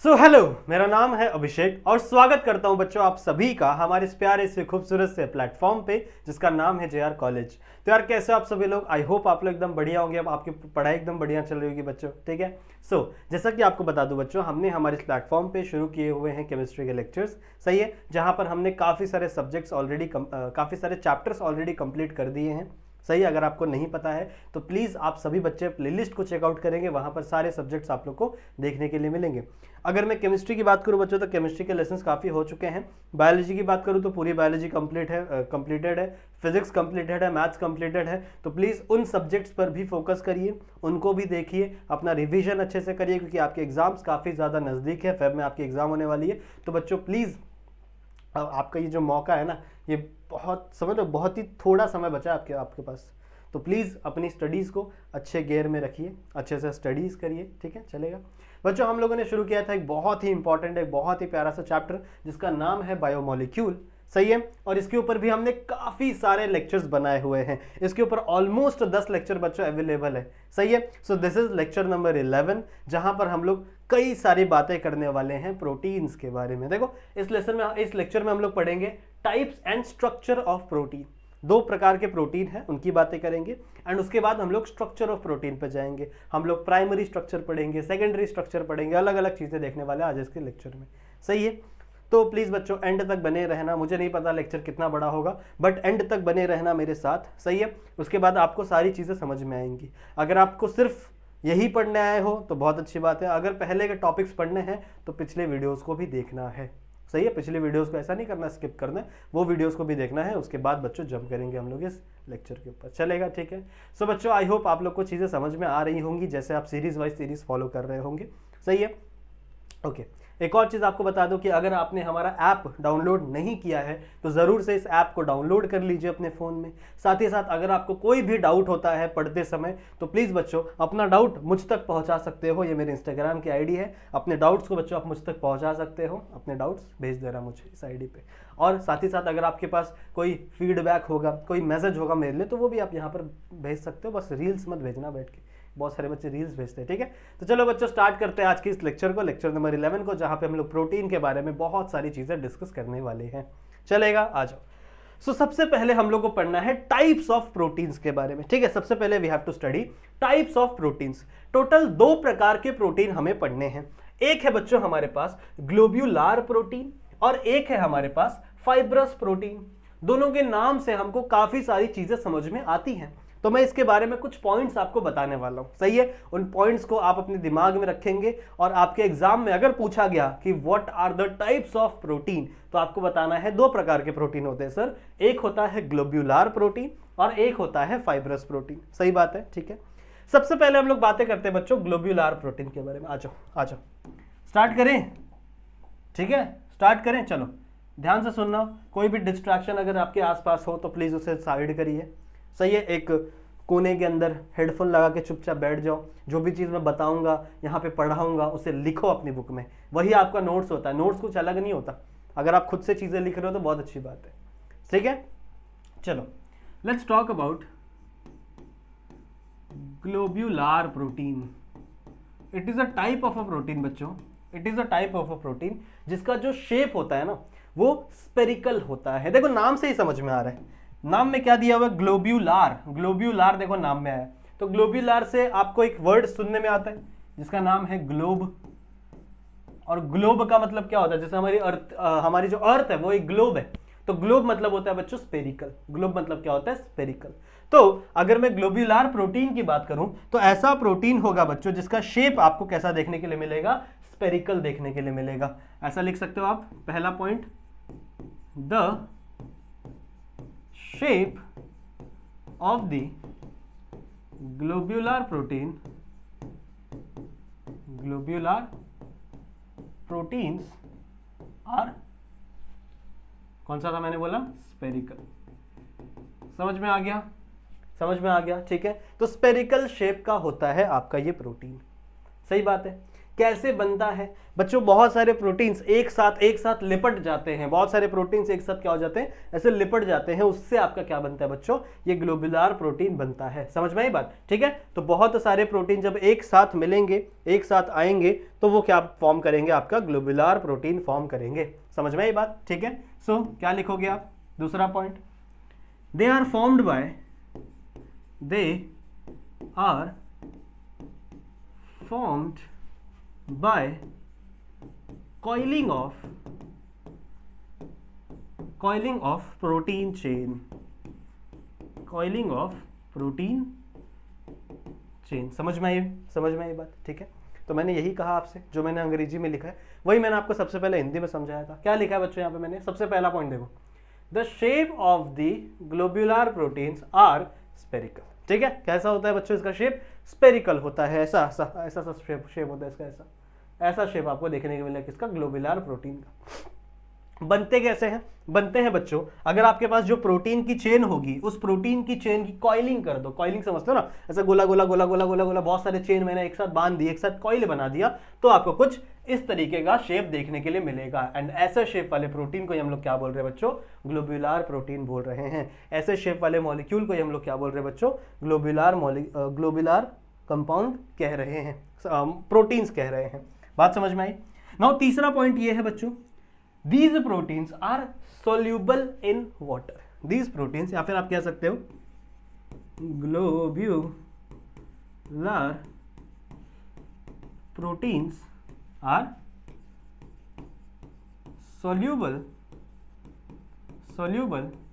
Hello, मेरा नाम है अभिषेक और स्वागत करता हूं बच्चों आप सभी का हमारे इस प्यारे से खूबसूरत से प्लेटफॉर्म पे जिसका नाम है JR कॉलेज। तो यार कैसे हो आप सभी लोग? आई होप आप लोग एकदम बढ़िया होंगे। अब आपकी पढ़ाई एकदम बढ़िया चल रही होगी बच्चों, ठीक है। जैसा कि आपको बता दूं बच्चों, हमने हमारे इस प्लेटफॉर्म पे शुरू किए हुए हैं केमिस्ट्री के लेक्चर्स, सही है, जहां पर हमने काफ़ी सारे सब्जेक्ट्स ऑलरेडी काफ़ी सारे चैप्टर्स ऑलरेडी कंप्लीट कर दिए हैं, सही। अगर आपको नहीं पता है तो प्लीज़ आप सभी बच्चे प्लेलिस्ट को चेकआउट करेंगे, वहाँ पर सारे सब्जेक्ट्स आप लोग को देखने के लिए मिलेंगे। अगर मैं केमिस्ट्री की बात करूँ बच्चों तो केमिस्ट्री के लेसन्स काफ़ी हो चुके हैं। बायोलॉजी की बात करूँ तो पूरी बायोलॉजी कंप्लीटेड है, फिजिक्स कंप्लीटेड है, मैथ्स कंप्लीटेड है। तो प्लीज़ उन सब्जेक्ट्स पर भी फोकस करिए, उनको भी देखिए, अपना रिविजन अच्छे से करिए, क्योंकि आपके एग्जाम्स काफ़ी ज़्यादा नज़दीक है। फेब में आपकी एग्ज़ाम होने वाली है। तो बच्चों प्लीज़ आपका ये जो मौका है ना, ये बहुत समझ लो बहुत ही थोड़ा समय बचा है आपके पास। तो प्लीज़ अपनी स्टडीज़ को अच्छे गेयर में रखिए, अच्छे से स्टडीज़ करिए, ठीक है, चलेगा। बच्चों हम लोगों ने शुरू किया था एक बहुत ही इंपॉर्टेंट, एक बहुत ही प्यारा सा चैप्टर जिसका नाम है बायोमोलिक्यूल, सही है। और इसके ऊपर भी हमने काफ़ी सारे लेक्चर्स बनाए हुए हैं। इसके ऊपर ऑलमोस्ट 10 लेक्चर बच्चों अवेलेबल है, सही है। दिस इज लेक्चर नंबर 11, जहां पर हम लोग कई सारी बातें करने वाले हैं प्रोटीन्स के बारे में। देखो इस लेक्चर में हम लोग पढ़ेंगे types and structure of protein. दो प्रकार के प्रोटीन हैं, उनकी बातें करेंगे। एंड उसके बाद हम लोग स्ट्रक्चर ऑफ प्रोटीन पे जाएंगे। हम लोग प्राइमरी स्ट्रक्चर पढ़ेंगे, सेकेंडरी स्ट्रक्चर पढ़ेंगे, अलग अलग चीज़ें देखने वाले आज इसके लेक्चर में, सही है। तो प्लीज़ बच्चों एंड तक बने रहना। मुझे नहीं पता लेक्चर कितना बड़ा होगा, बट एंड तक बने रहना मेरे साथ, सही है। उसके बाद आपको सारी चीज़ें समझ में आएंगी। अगर आपको सिर्फ यही पढ़ने आए हो तो बहुत अच्छी बात है। अगर पहले के टॉपिक्स पढ़ने हैं तो पिछले वीडियोस को भी देखना है, सही है। पिछले वीडियोस को ऐसा नहीं करना स्किप करना है, वो वीडियोस को भी देखना है। उसके बाद बच्चों जंप करेंगे हम लोग इस लेक्चर के ऊपर, चलेगा, ठीक है। बच्चों आई होप आप लोग को चीज़ें समझ में आ रही होंगी, जैसे आप सीरीज वाइज सीरीज फॉलो कर रहे होंगे, सही है। ओके, एक और चीज़ आपको बता दूं कि अगर आपने हमारा ऐप डाउनलोड नहीं किया है तो ज़रूर से इस ऐप को डाउनलोड कर लीजिए अपने फ़ोन में। साथ ही साथ अगर आपको कोई भी डाउट होता है पढ़ते समय तो प्लीज़ बच्चों अपना डाउट मुझ तक पहुंचा सकते हो। ये मेरे इंस्टाग्राम की आईडी है। अपने डाउट्स को बच्चों आप मुझ तक पहुंचा सकते हो, अपने डाउट्स भेज देना मुझे इस आईडी पे। और साथ ही साथ अगर आपके पास कोई फीडबैक होगा, कोई मैसेज होगा मेरे लिए, तो वो भी आप यहाँ पर भेज सकते हो। बस रील्स मत भेजना बैठ के, बहुत सारे बच्चे रील्स भेजते हैं, ठीक है। तो चलो बच्चों स्टार्ट करते हैं आज की इस लेक्चर को, लेक्चर नंबर 11 को, जहां पे हम लोग प्रोटीन के बारे में बहुत सारी चीजें डिस्कस करने वाले हैं, चलेगा, आ जाओ। सबसे पहले हम लोग को पढ़ना है टाइप्स ऑफ प्रोटीन्स के बारे में, ठीक है। सबसे पहले we have to study types of proteins. Total 2 प्रकार के प्रोटीन हमें पढ़ने हैं। एक है बच्चों हमारे पास ग्लोब्यूलार प्रोटीन और एक है हमारे पास फाइब्रस प्रोटीन। दोनों के नाम से हमको काफी सारी चीजें समझ में आती हैं। तो मैं इसके बारे में कुछ पॉइंट्स आपको बताने वाला हूं, सही है। उन पॉइंट्स को आप अपने दिमाग में रखेंगे और आपके एग्जाम में अगर पूछा गया कि what are the types of protein, तो आपको बताना है 2 प्रकार के प्रोटीन होते हैं सर। एक होता है ग्लोब्यूलार प्रोटीन और एक होता है फाइब्रस प्रोटीन, सही बात है, ठीक है। सबसे पहले हम लोग बातें करते हैं बच्चों ग्लोब्यूलार प्रोटीन के बारे में। आ जाओ स्टार्ट करें, ठीक है, स्टार्ट करें। चलो ध्यान से सुनना, कोई भी डिस्ट्रैक्शन अगर आपके आसपास हो तो प्लीज उसे साइड करिए, सही है। एक कोने के अंदर हेडफोन लगा के चुपचाप बैठ जाओ। जो भी चीज़ मैं बताऊंगा, यहाँ पे पढ़ाऊंगा, उसे लिखो अपनी बुक में। वही आपका नोट्स होता है, नोट्स कुछ अलग नहीं होता। अगर आप खुद से चीज़ें लिख रहे हो तो बहुत अच्छी बात है, ठीक है। चलो let's talk about globular protein. It is a type of a protein बच्चों, it is a type of a protein जिसका जो शेप होता है ना वो स्पेरिकल होता है। देखो नाम से ही समझ में आ रहा है, नाम में क्या दिया हुआ है, ग्लोब्यूलार। ग्लोब्यूलार देखो नाम में आया। तो ग्लोब्यूलार से आपको एक वर्ड सुनने में आता है जिसका नाम है ग्लोब। और ग्लोब का मतलब क्या होता है, जैसे हमारी जो अर्थ है वो एक ग्लोब है, तो ग्लोब मतलब होता है बच्चों स्पेरिकल। ग्लोब मतलब क्या होता है, स्पेरिकल। तो अगर मैं ग्लोब्यूलार प्रोटीन की बात करूं तो ऐसा प्रोटीन होगा बच्चों जिसका शेप आपको कैसा देखने के लिए मिलेगा, स्पेरिकल देखने के लिए मिलेगा। ऐसा लिख सकते हो आप, पहला point, the shape of the globular proteins are, कौन सा था मैंने बोला, स्पेरिकल। समझ में आ गया, समझ में आ गया, ठीक है। तो स्पेरिकल शेप का होता है आपका ये प्रोटीन, सही बात है। कैसे बनता है बच्चों? बहुत सारे प्रोटीन्स एक साथ लिपट जाते हैं, बहुत सारे प्रोटीन्स एक साथ क्या हो जाते हैं, ऐसे लिपट जाते हैं, उससे आपका क्या बनता है बच्चों? ये ग्लोबुलर प्रोटीन बनता है। समझ में आई बात? ठीक है, तो बहुत सारे प्रोटीन जब एक साथ मिलेंगे, एक साथ आएंगे, तो वो क्या फॉर्म करेंगे? आपका ग्लोबुलर प्रोटीन फॉर्म करेंगे। समझ में आई बात? ठीक है, सो क्या लिखोगे आप? दूसरा point, they are formed by, they are formed by coiling of protein chain, coiling of protein chain। समझ में आई बात? ठीक है, तो मैंने यही कहा आपसे, जो मैंने अंग्रेजी में लिखा है वही मैंने आपको सबसे पहले हिंदी में समझाया था। क्या लिखा है बच्चों यहाँ पे मैंने? सबसे पहला पॉइंट देखो, the shape of the globular proteins are spherical. ठीक है, कैसा होता है बच्चों इसका शेप? स्पेरिकल होता है, ऐसा शेप होता है इसका, ऐसा शेप आपको देखने को मिलेगा किसका? ग्लोबुलर प्रोटीन का। बनते कैसे हैं? बनते हैं बच्चों, अगर आपके पास जो प्रोटीन की चेन होगी, उस प्रोटीन की चेन की कॉइलिंग कर दो। कॉइलिंग समझते हो ना? ऐसा गोला गोला गोला गोला गोला गोला बहुत सारे चेन मैंने एक साथ बांध दिए, एक साथ कॉइल बना दिया, तो आपको कुछ इस तरीके का शेप देखने के लिए मिलेगा। एंड ऐसे शेप वाले प्रोटीन को हम लोग क्या बोल रहे हैं बच्चों? ग्लोबुलर प्रोटीन बोल रहे हैं। ऐसे शेप वाले मॉलिक्यूल को हम लोग क्या बोल रहे हैं बच्चों? ग्लोबुलर कंपाउंड कह रहे हैं, प्रोटीन्स कह रहे हैं। बात समझ में आई? नाउ तीसरा पॉइंट ये है बच्चों, these proteins are soluble in water। these proteins या फिर आप कह सकते हो globular proteins are soluble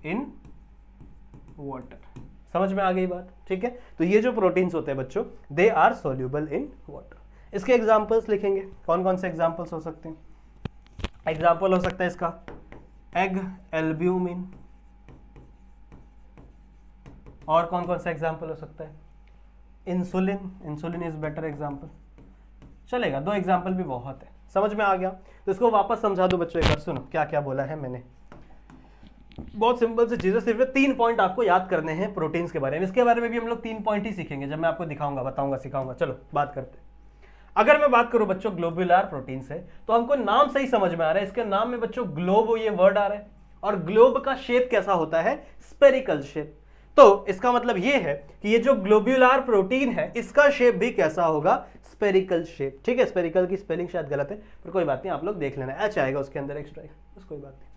in water। समझ में आ गई बात? ठीक है, तो ये जो प्रोटीन्स होते हैं बच्चों, they are soluble in water। इसके एग्जांपल्स लिखेंगे, कौन कौन से एग्जांपल्स हो सकते हैं? एग्जाम्पल हो सकता है इसका एग एल्ब्यूमिन, और कौन कौन सा एग्जाम्पल हो सकता है? Insulin is better example. चलेगा, 2 एग्जाम्पल भी बहुत है। समझ में आ गया? तो इसको वापस समझा दो बच्चों एक बार, सुनो क्या क्या बोला है मैंने। बहुत सिंपल सी चीजें, सिर्फ 3 पॉइंट आपको याद करने हैं प्रोटीन्स के बारे में। इसके बारे में भी हम लोग 3 पॉइंट ही सीखेंगे, जब मैं आपको दिखाऊंगा, बताऊंगा, सिखाऊंगा। चलो बात करते हैं। अगर मैं बात करूं बच्चों ग्लोबुलर प्रोटीन से, तो हमको नाम से ही समझ में आ रहा है, इसके नाम में बच्चों ग्लोब ये वर्ड आ रहा है, और ग्लोब का शेप कैसा होता है? Spherical shape. तो इसका मतलब ये है कि ये जो ग्लोबुलर प्रोटीन है, इसका शेप भी कैसा होगा? Spherical shape. ठीक है, स्पेरिकल की स्पेलिंग शायद गलत है, पर कोई बात नहीं, आप लोग देख लेना, एच आएगा उसके अंदर एक्स्ट्रा, बस कोई बात नहीं।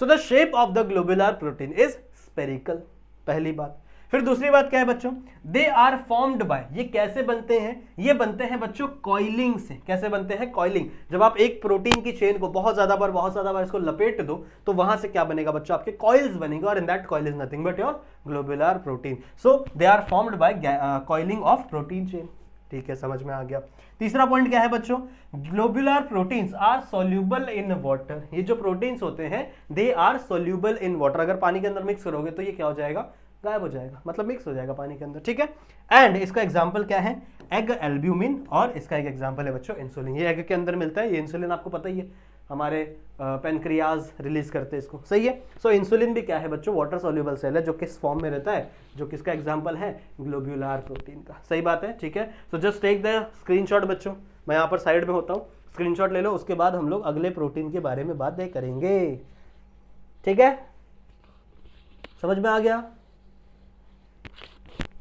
So the shape of the globular protein is spherical, पहली बात। फिर दूसरी बात क्या है बच्चों? दे आर फॉर्म्ड बाय, ये कैसे बनते हैं? ये बनते हैं बच्चों कॉइलिंग से। कैसे बनते हैं? कॉइलिंग। जब आप एक प्रोटीन की चेन को बहुत ज्यादा बार इसको लपेट दो, तो वहां से क्या बनेगा बच्चों? आपके कॉइल्स बनेंगे, और in that coil is nothing but your globular protein. So they are formed by coiling of protein chain. ठीक है, समझ में आ गया। तीसरा पॉइंट क्या है बच्चों? Globular proteins are soluble in water. ये जो प्रोटीन्स होते हैं, they are soluble in water. अगर पानी के अंदर मिक्स करोगे तो ये क्या हो जाएगा? गायब हो जाएगा, मतलब मिक्स हो जाएगा पानी के अंदर। ठीक है, एंड इसका एग्जांपल क्या है? एग एल्ब्यूमिन, और इसका एक एग्जांपल है बच्चों इंसुलिन। ये एग के अंदर मिलता है, ये इंसुलिन आपको पता ही है, हमारे पेनक्रियाज रिलीज करते हैं इसको। सही है। सो इंसुलिन भी क्या है बच्चों? वाटर सोल्यूबल सेल है, जो किस फॉर्म में रहता है? जो किसका एग्जांपल है? ग्लोबुलर प्रोटीन का। सही बात है। ठीक है, so just take the screenshot बच्चों, मैं यहाँ पर साइड में होता हूँ, स्क्रीनशॉट ले लो, उसके बाद हम लोग अगले प्रोटीन के बारे में बातें करेंगे। ठीक है, समझ में आ गया?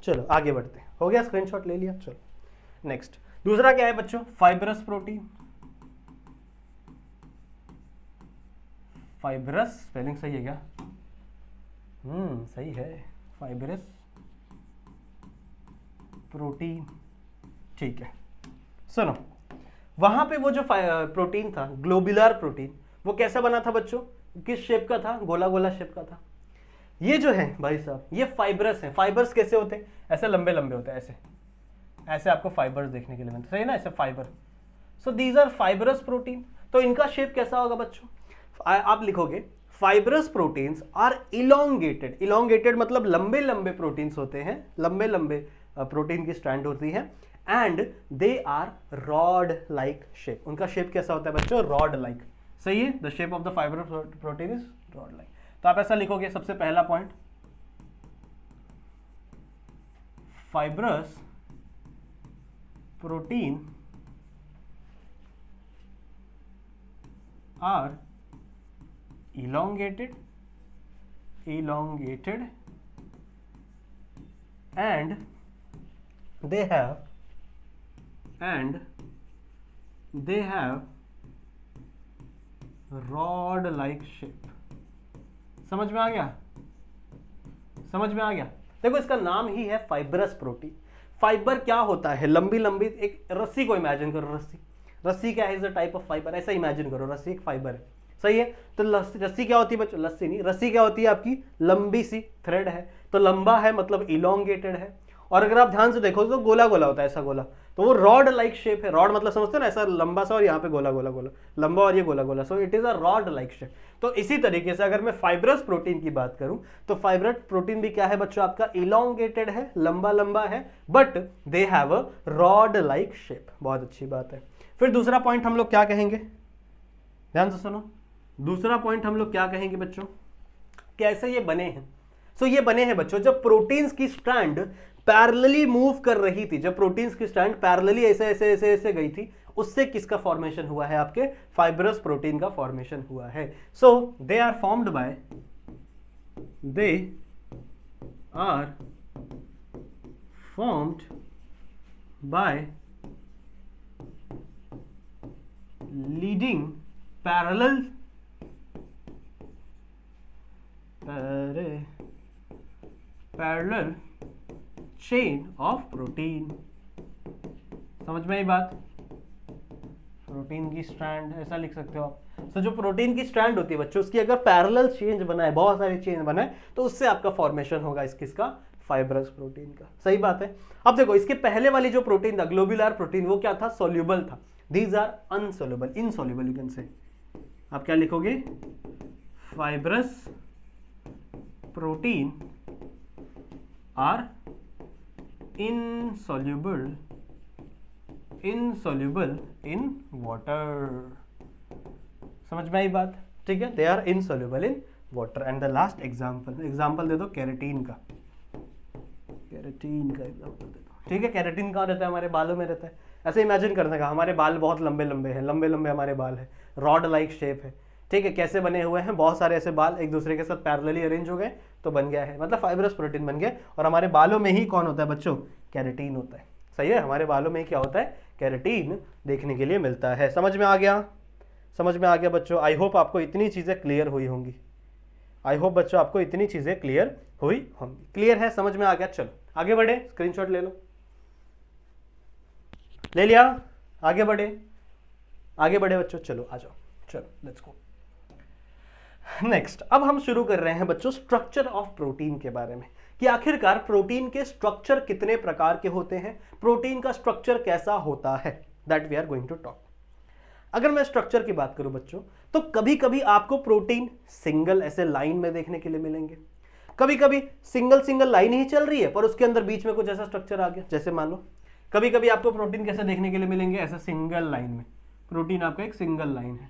चलो आगे बढ़ते हैं। हो गया, स्क्रीनशॉट ले लिया। चलो नेक्स्ट, दूसरा क्या है बच्चों? Fibrous protein. फाइब्रस स्पेलिंग सही है क्या? सही है, फाइब्रस प्रोटीन। ठीक है, सुनो, वहां पे वो जो प्रोटीन था, ग्लोबुलर प्रोटीन, वो कैसा बना था बच्चों? किस शेप का था? गोला गोला शेप का था। ये जो है भाई साहब, ये फाइब्रस है। फाइबर्स कैसे होते हैं? ऐसे लंबे लंबे होते हैं, ऐसे ऐसे आपको फाइबर्स देखने के लिए मिलते हैं, सही ना? ऐसे fibre. So these are fibrous protein. तो इनका शेप कैसा होगा बच्चों? आप लिखोगे fibrous proteins are elongated. Elongated मतलब लंबे लंबे प्रोटीन्स होते हैं, लंबे लंबे प्रोटीन की स्ट्रैंड होती है, and they are rod like shape. उनका शेप कैसा होता है बच्चों? Rod like. सही है, the shape of the fibrous protein is rod like. तो आप ऐसा लिखोगे, सबसे पहला point, fibrous protein are elongated and they have rod like shape। समझ में आ गया? देखो इसका नाम ही है फाइब्रस प्रोटीन। फाइबर क्या होता है? लंबी लंबी एक रस्सी को इमेजिन करो, रस्सी क्या है? Is a type of fibre. ऐसा इमेजिन करो, रस्सी एक फाइबर है, सही है? तो रस्सी क्या होती है बच्चों? लस्सी नहीं, रस्सी क्या होती है आपकी? लंबी सी थ्रेड है। तो लंबा है मतलब इलोंगेटेड है। और अगर आप ध्यान से देखो तो गोला गोला होता है, ऐसा गोला, तो वो रॉड लाइक शेप है। रॉड मतलब समझते हो ना, ऐसा लंबा सा और यहाँ पे गोला गोला गोला, लंबा और ये गोला गोला, so it is a rod like shape. तो इसी तरीके से अगर मैं फाइब्रस प्रोटीन की बात करूं तो फाइब्रस प्रोटीन भी क्या है बच्चों? आपका इलोंगेटेड है, लंबा लंबा है, but they have a rod like shape. बहुत अच्छी बात है। फिर दूसरा पॉइंट हम लोग क्या कहेंगे? ध्यान से सुनो, दूसरा पॉइंट हम लोग क्या कहेंगे बच्चों? कैसे ये बने हैं? सो ये बने हैं बच्चों जब प्रोटीन्स की स्ट्रैंड पैरेलली मूव कर रही थी, जब प्रोटीन्स की स्ट्रैंड पैरेलली ऐसे ऐसे ऐसे ऐसे गई थी, उससे किसका फॉर्मेशन हुआ है? आपके फाइब्रस प्रोटीन का फॉर्मेशन हुआ है। So they are formed by leading parallel chain of protein. समझ में आई बात? प्रोटीन की स्ट्रैंड ऐसा लिख सकते हो आप। तो जो प्रोटीन की स्ट्रैंड होती है बच्चों, उसकी अगर पैरेलल चेन बनाए, बहुत सारी चेन बनाए, तो उससे आपका फॉर्मेशन होगा किसका? फाइब्रस प्रोटीन का। सही बात है। अब देखो इसके पहले वाली जो प्रोटीन था, ग्लोब्यूलर प्रोटीन, वो क्या था? सोल्यूबल था। These are unsoluble, insoluble you can say. आप क्या लिखोगे? Fibrous protein are insoluble in water। समझ में आई बात? ठीक है, they are insoluble in water। And the last example दे दो केराटिन का एग्जाम्पल दे दो। ठीक है, केराटिन कहाँ रहता है? हमारे बालों में रहता है। ऐसे इमेजिन करने का, हमारे बाल बहुत लंबे लंबे हैं, लंबे लंबे हमारे बाल है, रॉड लाइक शेप है। ठीक है, कैसे बने हुए हैं? बहुत सारे ऐसे बाल एक दूसरे के साथ पैरेलली अरेंज हो गए तो बन गया है, मतलब फाइब्रस प्रोटीन बन गया। और हमारे बालों में ही कौन होता है बच्चों? केराटिन होता है। सही है, हमारे बालों में ही क्या होता है? केराटिन देखने के लिए मिलता है। समझ में आ गया? समझ में आ गया बच्चों? आई होप आपको इतनी चीजें क्लियर हुई होंगी। आई होप बच्चों आपको इतनी चीजें क्लियर हुई होंगी। क्लियर है? समझ में आ गया? चलो आगे बढ़े, स्क्रीनशॉट ले लो। ले लिया? आगे बढ़े बच्चों, चलो आ जाओ, चलो लेट्स गो। नेक्स्ट, अब हम शुरू कर रहे हैं बच्चों स्ट्रक्चर ऑफ प्रोटीन के बारे में, कि आखिरकार प्रोटीन के स्ट्रक्चर कितने प्रकार के होते हैं, प्रोटीन का स्ट्रक्चर कैसा होता है, that we are going to talk. अगर मैं स्ट्रक्चर की बात करूं बच्चों, तो कभी कभी आपको प्रोटीन सिंगल ऐसे लाइन में देखने के लिए मिलेंगे, कभी कभी सिंगल लाइन ही चल रही है पर उसके अंदर बीच में कुछ ऐसा स्ट्रक्चर आ गया। जैसे मान लो कभी कभी आपको प्रोटीन कैसे देखने के लिए मिलेंगे? ऐसे सिंगल लाइन में प्रोटीन आपका एक सिंगल लाइन है।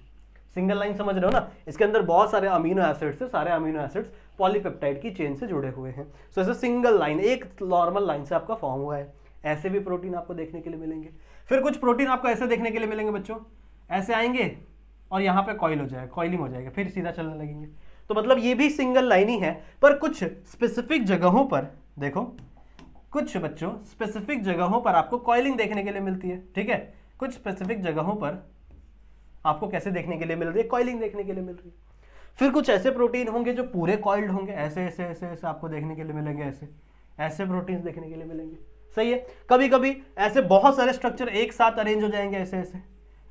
सिंगल लाइन समझ रहे हो ना? इसके अंदर बहुत सारे अमीनो एसिड्स है, सारे अमीनो एसिड्स पॉलीपेप्टाइड की चेन से जुड़े हुए हैं। सो ऐसे सिंगल लाइन, एक नॉर्मल लाइन से आपका फॉर्म हुआ है। ऐसे भी प्रोटीन आपको देखने के लिए मिलेंगे। फिर कुछ प्रोटीन आपको ऐसे देखने के लिए मिलेंगे बच्चों, ऐसे आएंगे और यहाँ पे कॉइल हो जाएगा, कॉइलिंग हो जाएगा, फिर सीधा चलने लगेंगे। तो मतलब ये भी सिंगल लाइन ही है, पर कुछ स्पेसिफिक जगहों पर देखो, कुछ बच्चों स्पेसिफिक जगहों पर आपको कॉइलिंग देखने के लिए मिलती है। ठीक है, कुछ स्पेसिफिक जगहों पर आपको कैसे देखने के लिए मिल रही है? कॉइलिंग देखने के लिए मिल रही है। फिर कुछ ऐसे प्रोटीन होंगे जो पूरे कॉइल्ड होंगे, ऐसे ऐसे ऐसे ऐसे आपको देखने के लिए मिलेंगे, ऐसे ऐसे प्रोटीन देखने के लिए मिलेंगे। सही है, कभी कभी ऐसे बहुत सारे स्ट्रक्चर एक साथ अरेंज हो जाएंगे, ऐसे ऐसे,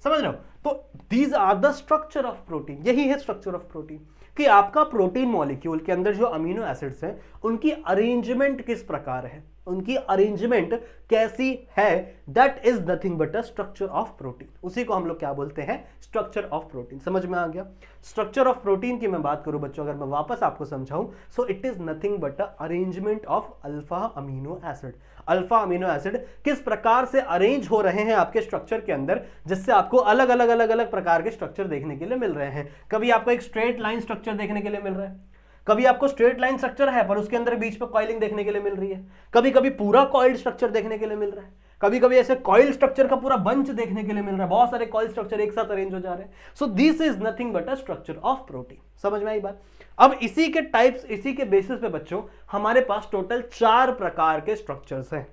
समझ रहे हो? तो these are the structure of protein. यही है स्ट्रक्चर ऑफ प्रोटीन, कि आपका प्रोटीन मॉलिक्यूल के अंदर जो अमीनो एसिड्स हैं उनकी अरेंजमेंट किस प्रकार है, उनकी अरेंजमेंट कैसी है, that is nothing but a structure of protein. उसी को हम लोग क्या बोलते हैं? Structure of protein. समझ में आ गया? स्ट्रक्चर ऑफ प्रोटीन की मैं बात करूं बच्चों, अगर मैं वापस आपको समझाऊं, so it is nothing but a arrangement of alpha amino acid. Alpha amino acid किस प्रकार से अरेंज हो रहे हैं आपके स्ट्रक्चर के अंदर, जिससे आपको अलग अलग अलग अलग प्रकार के स्ट्रक्चर देखने के लिए मिल रहे हैं। कभी आपको एक स्ट्रेट लाइन स्ट्रक्चर देखने के लिए मिल रहा है, कभी आपको स्ट्रेट लाइन स्ट्रक्चर है पर उसके अंदर बीच में कॉइलिंग देखने के लिए मिल रही है, कभी कभी पूरा कॉइल्ड स्ट्रक्चर देखने के लिए मिल रहा है, कभी कभी ऐसे कॉइल स्ट्रक्चर का पूरा बंच देखने के लिए मिल रहा है, बहुत सारे कॉइल स्ट्रक्चर एक साथ अरेंज हो जा रहे हैं। So this is nothing but a structure of protein. समझ में आई बात? अब इसी के टाइप्स, इसी के बेसिस पे बच्चों हमारे पास टोटल 4 प्रकार के स्ट्रक्चर्स हैं।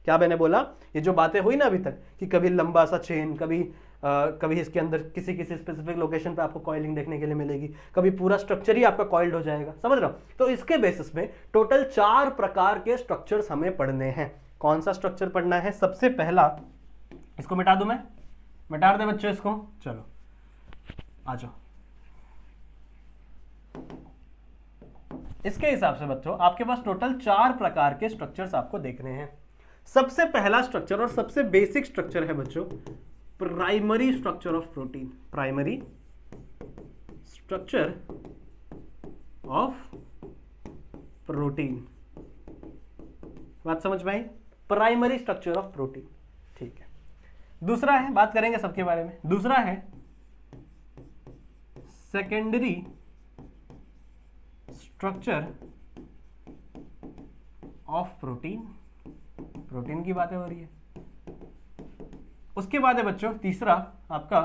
क्या मैंने बोला? ये जो बातें हुई ना अभी तक कि कभी लंबा सा चेन, कभी इसके अंदर किसी किसी स्पेसिफिक लोकेशन पे आपको कॉइलिंग देखने के लिए मिलेगी, कभी पूरा स्ट्रक्चर ही आपका कॉइल्ड हो जाएगा। समझ रहे हो? तो इसके बेसिस में टोटल 4 प्रकार के स्ट्रक्चर्स हमें पढ़ने हैं। कौन सा स्ट्रक्चर पढ़ना है? सबसे पहला, इसको मिटा दूं मैं, मिटा दे बच्चों इसको, चलो आ जाओ। इसके हिसाब से बच्चों आपके पास टोटल 4 प्रकार के स्ट्रक्चर्स आपको देखने हैं। सबसे पहला स्ट्रक्चर और सबसे बेसिक स्ट्रक्चर है बच्चों primary structure of protein. Primary structure of protein, बात समझ में आई? प्राइमरी स्ट्रक्चर ऑफ प्रोटीन, ठीक है। दूसरा है, बात करेंगे सबके बारे में, दूसरा है secondary structure of protein. Protein की बातें हो रही है। उसके बाद है बच्चों तीसरा आपका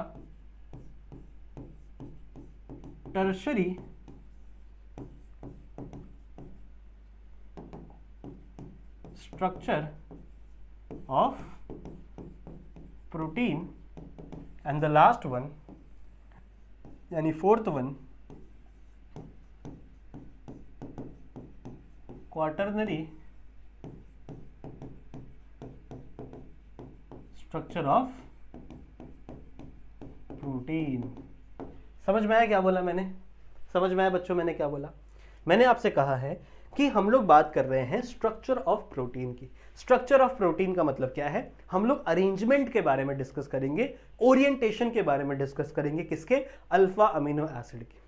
tertiary structure of protein and the last one यानी fourth one quaternary structure of protein. समझ में आया क्या बोला मैंने? समझ में आया बच्चों मैंने क्या बोला? मैंने आपसे कहा है कि हम लोग बात कर रहे हैं स्ट्रक्चर ऑफ प्रोटीन की। स्ट्रक्चर ऑफ प्रोटीन का मतलब क्या है? हम लोग अरेंजमेंट के बारे में डिस्कस करेंगे, ओरिएंटेशन के बारे में डिस्कस करेंगे, किसके? अल्फा अमीनो एसिड की।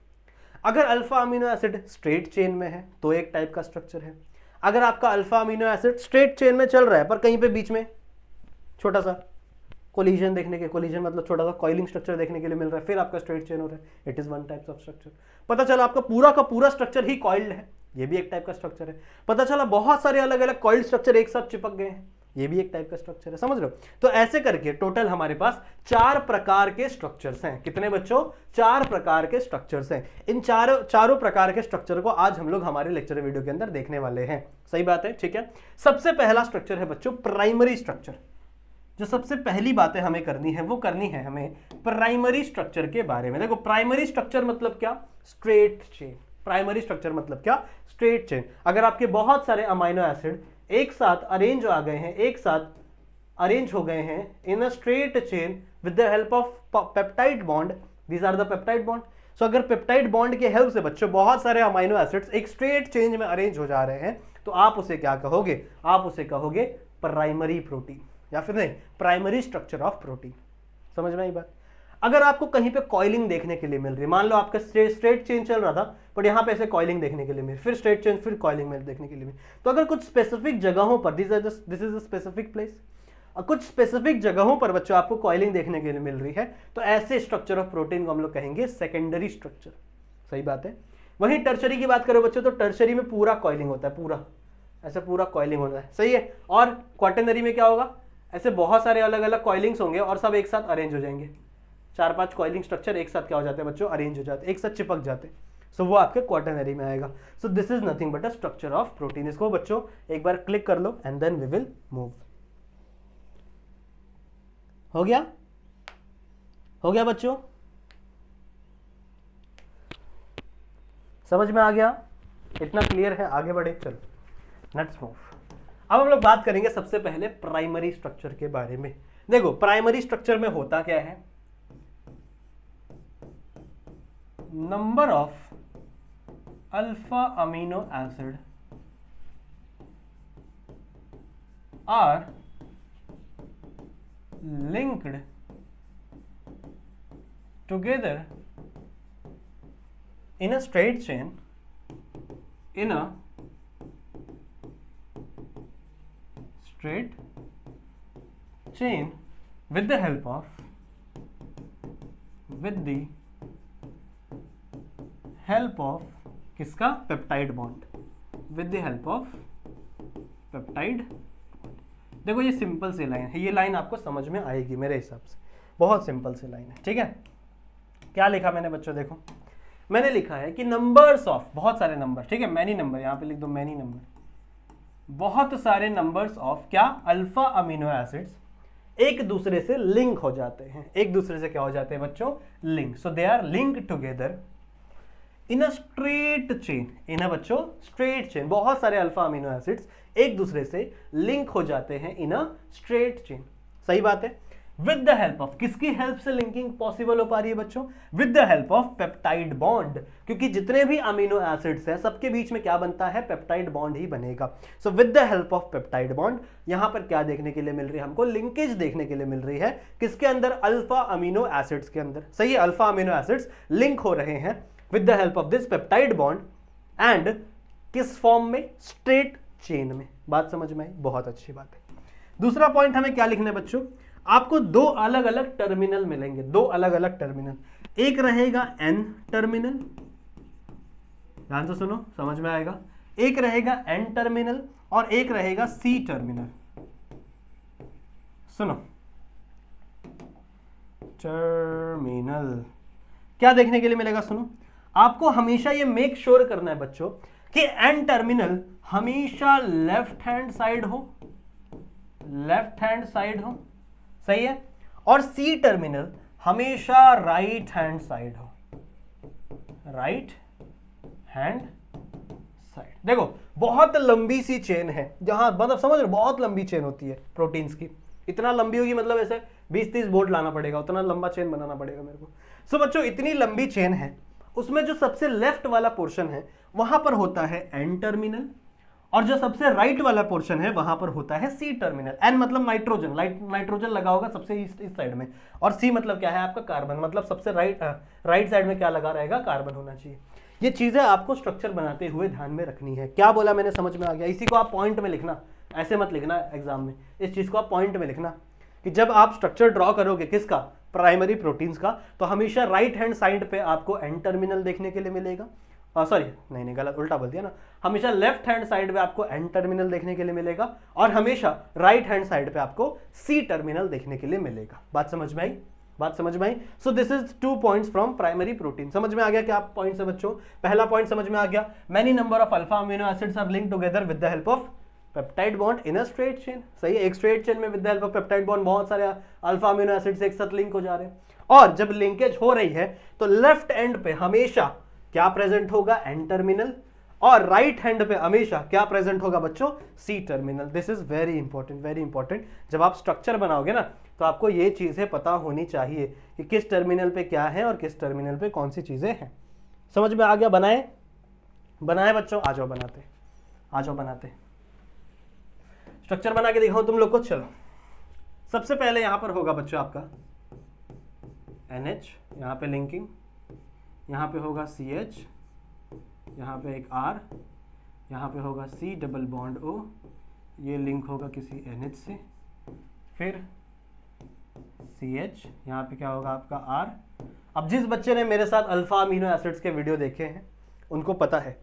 अगर alpha amino acid straight chain में है तो एक टाइप का स्ट्रक्चर है। अगर आपका alpha amino acid straight chain में चल रहा है पर कहीं पे बीच में छोटा सा कोलिजन देखने के, कोलिजन मतलब छोटा सा कॉइलिंग स्ट्रक्चर देखने के लिए मिल रहा है, फिर आपका स्ट्रेट चेन हो रहा है, it is one type of structure. पता चला आपका पूरा का पूरा स्ट्रक्चर ही कॉइल्ड है, ये भी एक टाइप का स्ट्रक्चर है। पता चला बहुत सारे अलग अलग कॉइल्ड स्ट्रक्चर एक साथ चिपक गए हैं, ये भी एक टाइप का स्ट्रक्चर है। समझ रहे हो? तो ऐसे करके टोटल हमारे पास 4 प्रकार के स्ट्रक्चर्स हैं। कितने बच्चों? 4 प्रकार के स्ट्रक्चर्स हैं। इन चारों प्रकार के स्ट्रक्चर को आज हम लोग हमारे लेक्चर वीडियो के अंदर देखने वाले हैं। सही बात है, ठीक है। सबसे पहला स्ट्रक्चर है बच्चों प्राइमरी स्ट्रक्चर। जो सबसे पहली बातें हमें करनी है वो करनी है हमें प्राइमरी स्ट्रक्चर के बारे में। देखो प्राइमरी स्ट्रक्चर मतलब क्या? Straight chain. प्राइमरी स्ट्रक्चर मतलब क्या? Straight chain. अगर आपके बहुत सारे अमाइनो एसिड एक साथ अरेंज आ गए हैं, एक साथ अरेंज हो गए हैं in a straight chain with the help of peptide bond, these are the peptide bond. So अगर पेप्टाइड बॉन्ड के हेल्प से बच्चों बहुत सारे अमाइनो एसिड्स एक स्ट्रेट चेन में अरेंज हो जा रहे हैं तो आप उसे क्या कहोगे? आप उसे कहोगे प्राइमरी प्रोटीन या फिर नहीं प्राइमरी स्ट्रक्चर ऑफ प्रोटीन। समझ में आई बात? अगर आपको कहीं पे कॉइलिंग देखने के लिए मिल रही है, मान लो आपका स्ट्रेट चेन चल रहा था बट यहाँ पे ऐसे कॉइलिंग देखने के लिए मिल, फिर स्ट्रेट चेन, फिर कॉइलिंग में देखने के लिए मिल, तो अगर कुछ स्पेसिफिक जगहों पर this is a specific place, कुछ स्पेसिफिक जगहों पर बच्चों आपको कॉइलिंग देखने के लिए मिल रही है तो ऐसे स्ट्रक्चर ऑफ प्रोटीन को हम लोग कहेंगे सेकेंडरी स्ट्रक्चर। सही बात है। वहीं टर्शरी की बात करो बच्चों तो टर्शरी में पूरा कॉइलिंग होता है, पूरा ऐसे पूरा कॉइलिंग होता है। सही है। और क्वाटरनरी में क्या होगा? ऐसे बहुत सारे अलग अलग कॉइलिंग्स होंगे और सब एक साथ अरेंज हो जाएंगे। 4-5 कॉइलिंग स्ट्रक्चर एक साथ क्या हो जाते हैं बच्चों? अरेंज हो जाते हैं, एक साथ चिपक जाते हैं। सो वो आपके क्वाटरनरी में आएगा। So this is nothing but a structure of protein. इसको बच्चों एक बार क्लिक कर लो and then we will move. हो गया? हो गया बच्चों? समझ में आ गया? इतना क्लियर है? आगे बढ़े, चलो लेट्स मूव। अब हम लोग बात करेंगे सबसे पहले प्राइमरी स्ट्रक्चर के बारे में। देखो प्राइमरी स्ट्रक्चर में होता क्या है? Number of alpha amino acid are linked together in a straight chain in a straight chain with the help of किसका? Peptide bond. with the help of peptide देखो ये सिंपल सी लाइन है, ये line आपको समझ में आएगी मेरे हिसाब से, बहुत सिंपल सी लाइन है, ठीक है। क्या लिखा मैंने बच्चों, देखो मैंने लिखा है कि नंबर्स ऑफ, बहुत सारे नंबर, ठीक है, मैनी नंबर, यहां पे लिख दो मैनी नंबर, बहुत सारे नंबर्स ऑफ क्या, अल्फा अमीनो एसिड्स एक दूसरे से लिंक हो जाते हैं, एक दूसरे से क्या हो जाते हैं बच्चों, link. So they are link together in a straight chain, in a बच्चों स्ट्रेट चेन, बहुत सारे अल्फा अमीनो एसिड्स एक दूसरे से लिंक हो जाते हैं इन अ स्ट्रेट चेन, सही बात है। विद द हेल्प ऑफ, किसकी हेल्प से लिंकिंग पॉसिबल हो पा रही है बच्चों, with the help of peptide bond, क्योंकि जितने भी अमीनो एसिड्स हैं सबके बीच में क्या बनता है, पेप्टाइड बॉन्ड ही बनेगा। So with the help of peptide bond, यहां पर क्या देखने के लिए मिल रही है हमको, लिंकेज देखने के लिए मिल रही है, किसके अंदर, अल्फा अमीनो एसिड्स के अंदर, सही है, अल्फा अमीनो एसिड्स लिंक हो रहे हैं with the help of this peptide bond and किस फॉर्म में, स्ट्रेट चेन में। बात समझ में आई, बहुत अच्छी बात है। दूसरा पॉइंट हमें क्या लिखना है बच्चों, आपको दो अलग अलग टर्मिनल मिलेंगे, दो अलग अलग टर्मिनल, एक रहेगा एन टर्मिनल, ध्यान से सुनो समझ में आएगा, एक रहेगा एन टर्मिनल और एक रहेगा सी टर्मिनल। सुनो, टर्मिनल क्या देखने के लिए मिलेगा, सुनो, आपको हमेशा ये मेक श्योर करना है बच्चों कि एन टर्मिनल हमेशा लेफ्ट हैंड साइड हो, लेफ्ट हैंड साइड हो, सही है, और सी टर्मिनल हमेशा राइट हैंड साइड हो, राइट हैंड साइड। देखो बहुत लंबी सी चेन है, जहां मतलब समझ रहे, बहुत लंबी चेन होती है प्रोटीन्स की, इतना लंबी होगी मतलब ऐसे 20-30 बोर्ड लाना पड़ेगा, उतना लंबा चेन बनाना पड़ेगा मेरे को। सो बच्चों इतनी लंबी चेन है, उसमें जो सबसे लेफ्ट वाला पोर्शन है वहां पर होता है एन टर्मिनल, और जो सबसे राइट वाला पोर्शन है वहां पर होता है सी टर्मिनल। एन मतलब नाइट्रोजन, नाइट्रोजन लगा होगा सबसे इस साइड में, और सी मतलब क्या है आपका, कार्बन, मतलब सबसे राइट साइड में क्या लगा रहेगा, कार्बन होना चाहिए। ये चीजें आपको स्ट्रक्चर बनाते हुए ध्यान में रखनी है। क्या बोला मैंने, समझ में आ गया, इसी को आप पॉइंट में लिखना, ऐसे मत लिखना एग्जाम में, इस चीज को आप पॉइंट में लिखना कि जब आप स्ट्रक्चर ड्रॉ करोगे किसका, प्राइमरी प्रोटीन्स का, तो हमेशा राइट हैंड साइड पे आपको एन टर्मिनल देखने के लिए मिलेगा, सॉरी नहीं गलत, उल्टा बोल दिया ना, हमेशा लेफ्ट हैंड साइड पे आपको एन टर्मिनल देखने के लिए मिलेगा, और हमेशा राइट हैंड साइड पे आपको सी टर्मिनल देखने के लिए मिलेगा। बात समझ में आई, बात समझ में आई। So this is 2 points from primary protein. समझ में आ गया क्या पॉइंट्स है बच्चों, पहला पॉइंट समझ में आ गया, many number of alpha amino acids are linked together with the help of peptide bond in a straight chain, सही है, एक स्ट्रेट चेन में with the help of peptide bond बहुत सारे अल्फा अमीनो एसिड्स एक साथ लिंक हो जा रहे हैं, और जब लिंकेज हो रही है तो लेफ्ट एंड पे हमेशा क्या प्रेजेंट होगा, एन टर्मिनल, और राइट हैंड पे हमेशा क्या प्रेजेंट होगा बच्चों, C terminal. This is very important, very important. जब आप स्ट्रक्चर बनाओगे ना तो आपको ये चीजें पता होनी चाहिए कि किस टर्मिनल पे क्या है और किस टर्मिनल पे कौन सी चीजें हैं। समझ में आ गया, बनाए बनाए बच्चों, आ जाओ बनाते, आ जाओ बनाते, स्ट्रक्चर बना के दिखाऊं तुम लोग को। चलो सबसे पहले यहां पर होगा बच्चों आपका NH, यहां पे लिंकिंग, यहाँ पे होगा CH, यहाँ पे एक R, यहाँ पे होगा C डबल बॉन्ड O, ये लिंक होगा किसी NH से, फिर CH, यहाँ पे क्या होगा आपका R। अब जिस बच्चे ने मेरे साथ अल्फा अमीनो एसिड्स के वीडियो देखे हैं उनको पता है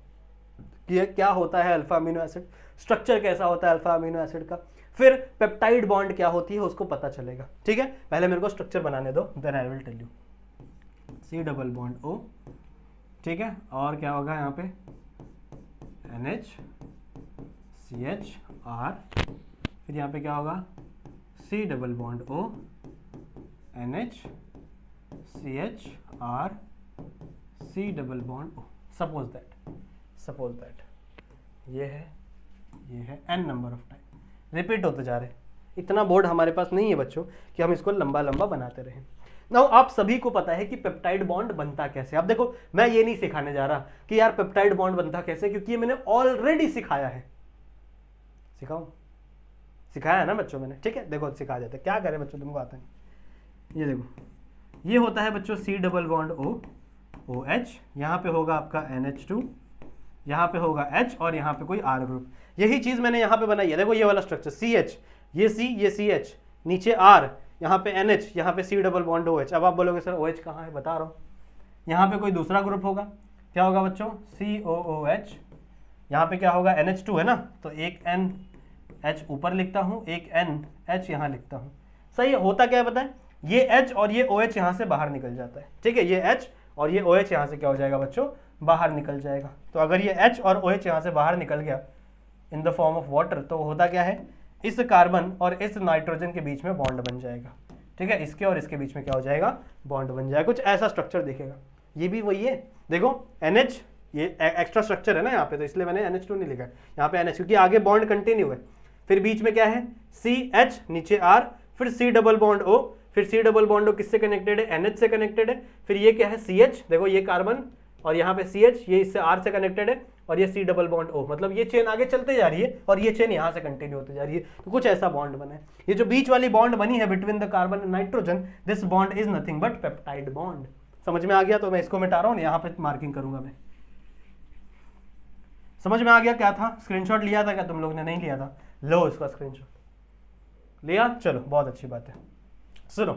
कि ये क्या होता है अल्फा अमीनो एसिड, स्ट्रक्चर कैसा होता है अल्फा अमीनो एसिड का, फिर पेप्टाइड बॉन्ड क्या होती है उसको पता चलेगा, ठीक है। पहले मेरे को स्ट्रक्चर बनाने दो, then I will tell you. C double bond O, ठीक है, और क्या होगा यहाँ पे NH CH R, फिर यहाँ पे क्या होगा C double bond O NH CH R C double bond O। Suppose that ये है n number of time, repeat होते जा रहे हैं। इतना बोर्ड हमारे पास नहीं है बच्चों कि हम इसको लंबा लंबा बनाते रहें। नाउ आप सभी को पता है कि पेप्टाइड बॉन्ड बनता कैसे। अब देखो मैं ये नहीं सिखाने जा रहा कि यार पेप्टाइड बॉन्ड बनता कैसे, क्योंकि ये मैंने ऑलरेडी सिखाया है। सिखाया है ना बच्चों मैंने, ठीक है। देखो सिखा देते, क्या करें बच्चों, तुमको आता नहीं। ये देखो ये होता है बच्चों C double bond O OH, यहाँ पे होगा आपका NH2, यहाँ पे होगा H और यहाँ पे कोई R ग्रुप। यही चीज मैंने यहाँ पे बनाई है। देखो ये वाला स्ट्रक्चर CH, ये C ये CH, नीचे R, यहाँ पे NH, यहाँ पे C डबल बॉन्ड OH। अब आप बोलोगे सर OH कहाँ है, बता रहा हूँ। यहाँ पे कोई दूसरा ग्रुप होगा, क्या होगा बच्चों COOH, यहाँ पे क्या होगा NH2 है ना, तो एक H ऊपर लिखता हूँ, एक NH यहाँ लिखता हूँ। सही है, होता क्या है पता है, ये H और ये OH यहाँ से बाहर निकल जाता है, ठीक है, ये H और ये OH यहाँ से क्या हो जाएगा बच्चों, बाहर निकल जाएगा। तो अगर ये H और OH यहाँ से बाहर निकल गया in the form of water, तो होता क्या है, इस कार्बन और इस नाइट्रोजन के बीच में बॉन्ड बन जाएगा, ठीक है, इसके और इसके बीच में क्या हो जाएगा, बॉन्ड बन जाएगा। कुछ ऐसा स्ट्रक्चर दिखेगा, ये भी वही है, देखो NH, ये एक्स्ट्रा स्ट्रक्चर है ना यहाँ पे, तो इसलिए मैंने NH2 नहीं लिखा है यहाँ पे NH, क्योंकि आगे बॉन्ड कंटिन्यू है। फिर बीच में क्या है, CH, नीचे R, फिर C डबल बॉन्ड O, फिर C डबल बॉन्ड O किससे कनेक्टेड है, NH से कनेक्टेड है। फिर ये क्या है, CH, देखो ये कार्बन और यहाँ पे CH, ये इससे R से कनेक्टेड है, और ये C डबल बॉन्ड O, मतलब ये चेन आगे चलते जा रही है और ये चेन यहाँ से कंटिन्यू होते जा रही है। तो कुछ ऐसा बॉन्ड बना है। ये जो बीच वाली बॉन्ड बनी है between the carbon and nitrogen, this bond is nothing but peptide bond. समझ में आ गया? तो मैं इसको मिटा रहा हूँ, यहाँ पे मार्किंग करूंगा मैं। समझ में आ गया क्या था? स्क्रीनशॉट लिया था क्या तुम लोग ने? नहीं लिया था, लो इसका स्क्रीनशॉट लिया, चलो बहुत अच्छी बात है। सुनो,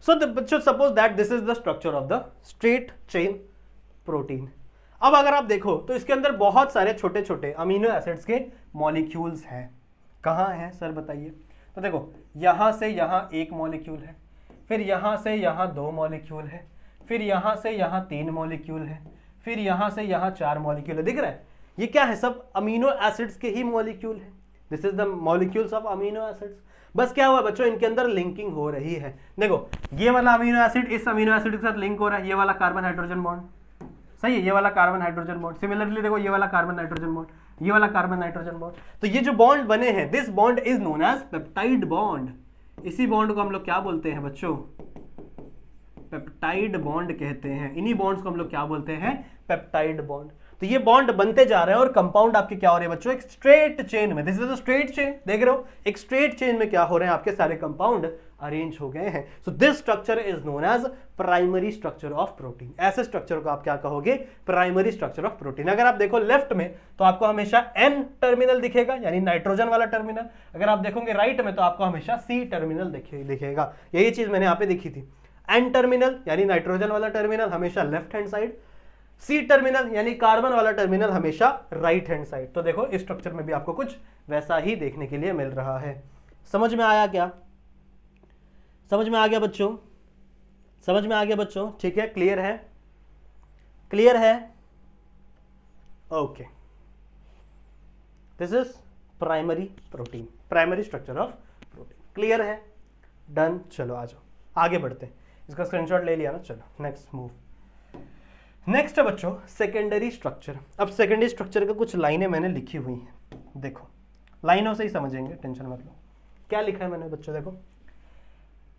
सो बच्चों suppose that this is the structure of the straight chain protein. अब अगर आप देखो तो इसके अंदर बहुत सारे छोटे छोटे अमीनो एसिड्स के मॉलिक्यूल्स हैं। कहाँ हैं सर बताइए? तो देखो, यहाँ से यहाँ एक मॉलिक्यूल है, फिर यहाँ से यहाँ दो मॉलिक्यूल है, फिर यहाँ से यहाँ तीन मॉलिक्यूल है, फिर यहाँ से यहाँ चार मॉलिक्यूल है। दिख रहा है? ये क्या है? सब अमीनो एसिड्स के ही मॉलिक्यूल है। This is the molecules of amino acids. बस क्या हुआ बच्चों, इनके अंदर लिंकिंग हो रही है। देखो, ये वाला अमीनो एसिड इस अमीनो एसिड के साथ लिंक हो रहा है, ये वाला कार्बन हाइड्रोजन बॉन्ड, सही है, ये वाला कार्बन हाइड्रोजन बॉन्ड। सिमिलरली देखो, ये वाला कार्बन नाइट्रोजन बॉन्ड, ये वाला कार्बन नाइट्रोजन बॉन्ड। तो ये जो बॉन्ड बने हैं, this bond is known as peptide bond. इसी बॉन्ड को हम लोग क्या बोलते हैं बच्चों? पेप्टाइड बॉन्ड कहते हैं। इन्हीं बॉन्ड्स को हम लोग क्या बोलते हैं? Peptide bond. तो ये बॉन्ड बनते जा रहे हैं और कंपाउंड आपके क्या हो रहे हैं बच्चों? एक स्ट्रेट चेन में। This is a straight chain, देख रहे हो? एक स्ट्रेट चेन में क्या हो रहे हैं? आपके सारे कंपाउंड अरेंज हो गए हैं। So this structure is known as primary structure of protein. ऐसे स्ट्रक्चर को आप क्या कहोगे? Primary structure of protein. अगर आप देखो लेफ्ट में तो आपको हमेशा N टर्मिनल दिखेगा, यानी नाइट्रोजन वाला टर्मिनल। अगर आप देखोगे राइट में तो आपको हमेशा C टर्मिनल दिखेगा। यही चीज मैंने यहाँ पे देखी थी। N टर्मिनल यानी नाइट्रोजन वाला टर्मिनल हमेशा left hand side, C terminal यानी कार्बन वाला टर्मिनल हमेशा राइट हैंड साइड। तो देखो, इस स्ट्रक्चर में भी आपको कुछ वैसा ही देखने के लिए मिल रहा है। समझ में आया क्या? समझ में आ गया बच्चों? समझ में आ गया बच्चों? ठीक है, क्लियर है? क्लियर है? Okay, this is primary protein, primary structure of protein. Clear है? डन। चलो आ जाओ, आगे बढ़ते हैं। इसका स्क्रीनशॉट ले लिया ना? चलो नेक्स्ट मूव। नेक्स्ट है बच्चों सेकेंडरी स्ट्रक्चर। अब सेकेंडरी स्ट्रक्चर का कुछ लाइनें मैंने लिखी हुई हैं, देखो लाइनों से ही समझेंगे, टेंशन मत लो। क्या लिखा है मैंने बच्चों? देखो,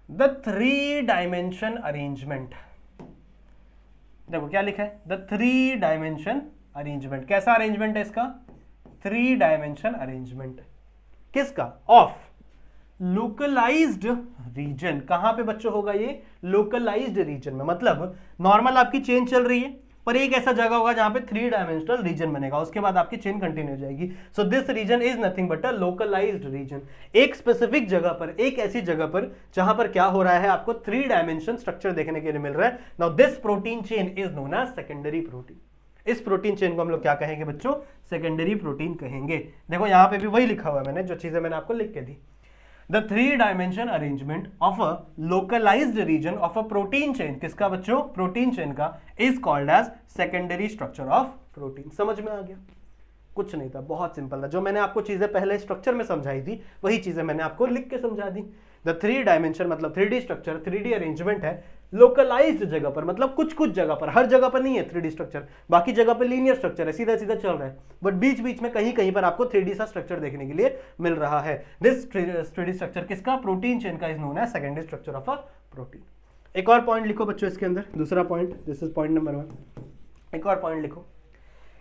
द 3 डायमेंशन अरेंजमेंट। देखो क्या लिखा है? The 3 dimension arrangement. कैसा अरेंजमेंट है इसका? 3 डायमेंशन अरेंजमेंट। किसका? Of localised region. कहां पे बच्चों होगा ये? लोकलाइज्ड रीजन में। मतलब नॉर्मल आपकी चेन चल रही है, पर एक ऐसा जगह होगा जहां पे 3 डायमेंशनल रीजन बनेगा, उसके बाद आपकी चेन कंटिन्यू हो जाएगी। So this region is nothing but a localised region. एक स्पेसिफिक जगह पर, एक ऐसी जगह पर जहां पर क्या हो रहा है, आपको 3 डायमेंशन स्ट्रक्चर देखने के लिए मिल रहा है। Now this protein chain is known as secondary protein. इस प्रोटीन चेन को हम लोग क्या कहेंगे बच्चों? सेकेंडरी प्रोटीन कहेंगे। देखो यहां पे भी वही लिखा हुआ है मैंने, जो चीजें मैंने आपको लिख के दी। The 3-dimension arrangement of a localized region of a protein chain, किसका बच्चों? प्रोटीन चेन का, is called as secondary structure of protein। समझ में आ गया? कुछ नहीं था, बहुत सिंपल था। जो मैंने आपको चीजें पहले स्ट्रक्चर में समझाई थी, वही चीजें मैंने आपको लिख के समझा दी। द 3 डायमेंशन मतलब 3D स्ट्रक्चर, 3D अरेंजमेंट है लोकलाइज्ड जगह पर, मतलब कुछ कुछ जगह पर, हर जगह पर नहीं है 3D स्ट्रक्चर। बाकी जगह पर लीनियर स्ट्रक्चर है, सीधा सीधा चल रहा है, बट बीच बीच में कहीं कहीं पर आपको 3D सा स्ट्रक्चर देखने के लिए मिल रहा है। दिस 3D स्ट्रक्चर किसका? प्रोटीन चेन का, is known as secondary structure of a protein. एक और पॉइंट लिखो बच्चों इसके अंदर, दूसरा point, this is point number 1। एक और पॉइंट लिखो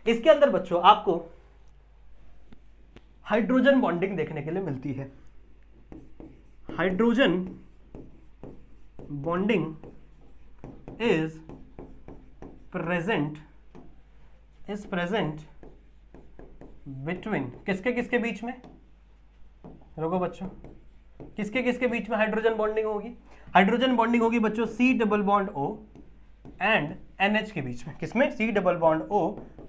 इसके अंदर बच्चों, आपको हाइड्रोजन बॉन्डिंग देखने के लिए मिलती है। Hydrogen bonding is present between किसके किसके बीच में? रुको बच्चों, किसके किसके बीच में हाइड्रोजन बॉन्डिंग होगी? हाइड्रोजन बॉन्डिंग होगी बच्चों C double bond O and NH के बीच में। किसमें? C डबल बॉन्ड O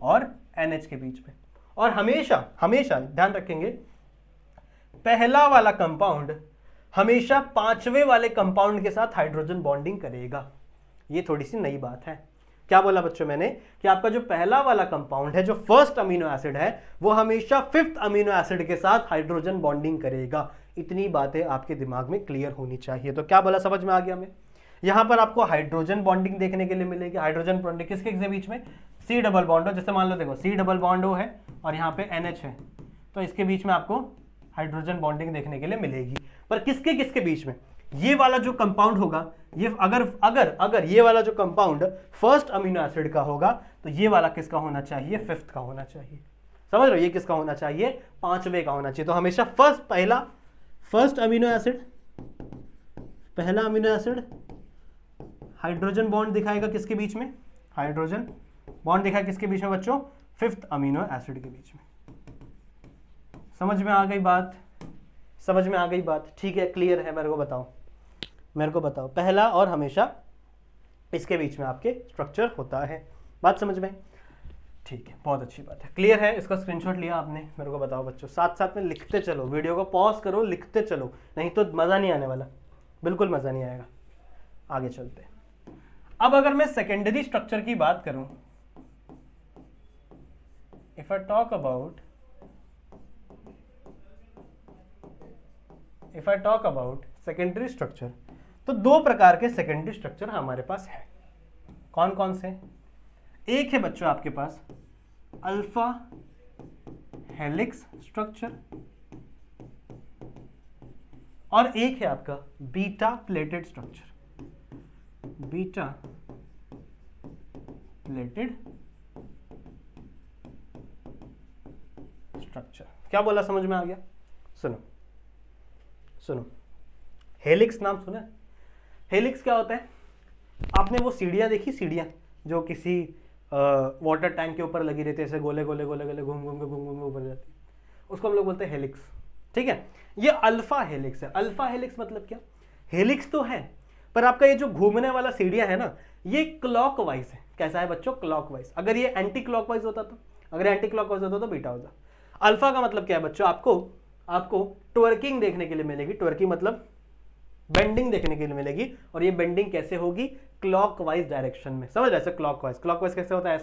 और NH के बीच में। और हमेशा हमेशा ध्यान रखेंगे, पहला वाला कंपाउंड हमेशा पांचवें वाले कंपाउंड के साथ हाइड्रोजन बॉन्डिंग करेगा। ये थोड़ी सी नई बात है। क्या बोला बच्चों मैंने कि आपका जो पहला वाला कंपाउंड है, जो फर्स्ट अमीनो एसिड है, वो हमेशा फिफ्थ अमीनो एसिड के साथ हाइड्रोजन बॉन्डिंग करेगा। इतनी बातें आपके दिमाग में क्लियर होनी चाहिए। तो क्या बोला, समझ में आ गया हमें? यहां पर आपको हाइड्रोजन बॉन्डिंग देखने के लिए मिलेगी। हाइड्रोजन बॉन्डिंग किसके बीच में? सी डबल बॉन्ड हो। जैसे मान लो देखो सी डबल बॉन्ड हो है और यहाँ पे NH है, तो इसके बीच में आपको हाइड्रोजन बॉन्डिंग देखने के लिए मिलेगी। पर किसके किसके बीच में? ये वाला जो कंपाउंड होगा, ये अगर ये वाला जो कंपाउंड फर्स्ट अमीनो एसिड का होगा, तो ये वाला किसका होना चाहिए? फिफ्थ का होना चाहिए। समझ रहे हो? ये किसका होना चाहिए? पांचवे का होना चाहिए। तो हमेशा फर्स्ट अमीनो एसिड, पहला अमीनो एसिड हाइड्रोजन बॉन्ड दिखाएगा किसके बीच में? हाइड्रोजन बॉन्ड दिखाएगा किसके बीच में बच्चों? फिफ्थ अमीनो एसिड के बीच में। समझ में आ गई बात? समझ में आ गई बात? ठीक है, क्लियर है? मेरे को बताओ पहला और हमेशा इसके बीच में आपके स्ट्रक्चर होता है। बात समझ में? ठीक है, बहुत अच्छी बात है, क्लियर है। इसका स्क्रीनशॉट लिया आपने? मेरे को बताओ बच्चों, साथ साथ में लिखते चलो, वीडियो को पॉज करो, लिखते चलो, नहीं तो मजा नहीं आने वाला, बिल्कुल मजा नहीं आएगा। आगे चलते हैं। अब अगर मैं सेकेंडरी स्ट्रक्चर की बात करूं, if I talk about secondary structure, तो दो प्रकार के सेकेंडरी स्ट्रक्चर हमारे पास है। कौन कौन से? एक है बच्चों आपके पास अल्फा हेलिक्स स्ट्रक्चर, और एक है आपका beta pleated structure. Beta pleated structure. क्या बोला, समझ में आ गया? सुनो, हेलिक्स नाम सुना? हेलिक्स क्या होता है? आपने वो सीढ़ियां देखी, सीढ़ियां जो किसी वाटर टैंक के ऊपर लगी रहती है, ऐसे गोले गोले गोले गोले घूम घूम के ऊपर जाती है, उसको हम लोग बोलते हैं हेलिक्स। ठीक है, ये अल्फा हेलिक्स है। अल्फा हेलिक्स मतलब क्या? हेलिक्स तो है, पर आपका ये जो घूमने वाला सीढ़ियां है ना, ये क्लॉकवाइज है। कैसा है बच्चों? क्लॉकवाइज। अगर ये एंटी क्लॉकवाइज होता तो बीटा होता। अल्फा का मतलब क्या है बच्चों? आपको ट्वर्किंग देखने के लिए मिलेगी। ट्वर्किंग मतलब बेंडिंग देखने के लिए मिलेगी, और ये बेंडिंग कैसे होगी? क्लॉकवाइज डायरेक्शन में। समझ रहे? ऐसे क्लॉकवाइज कैसे होता है?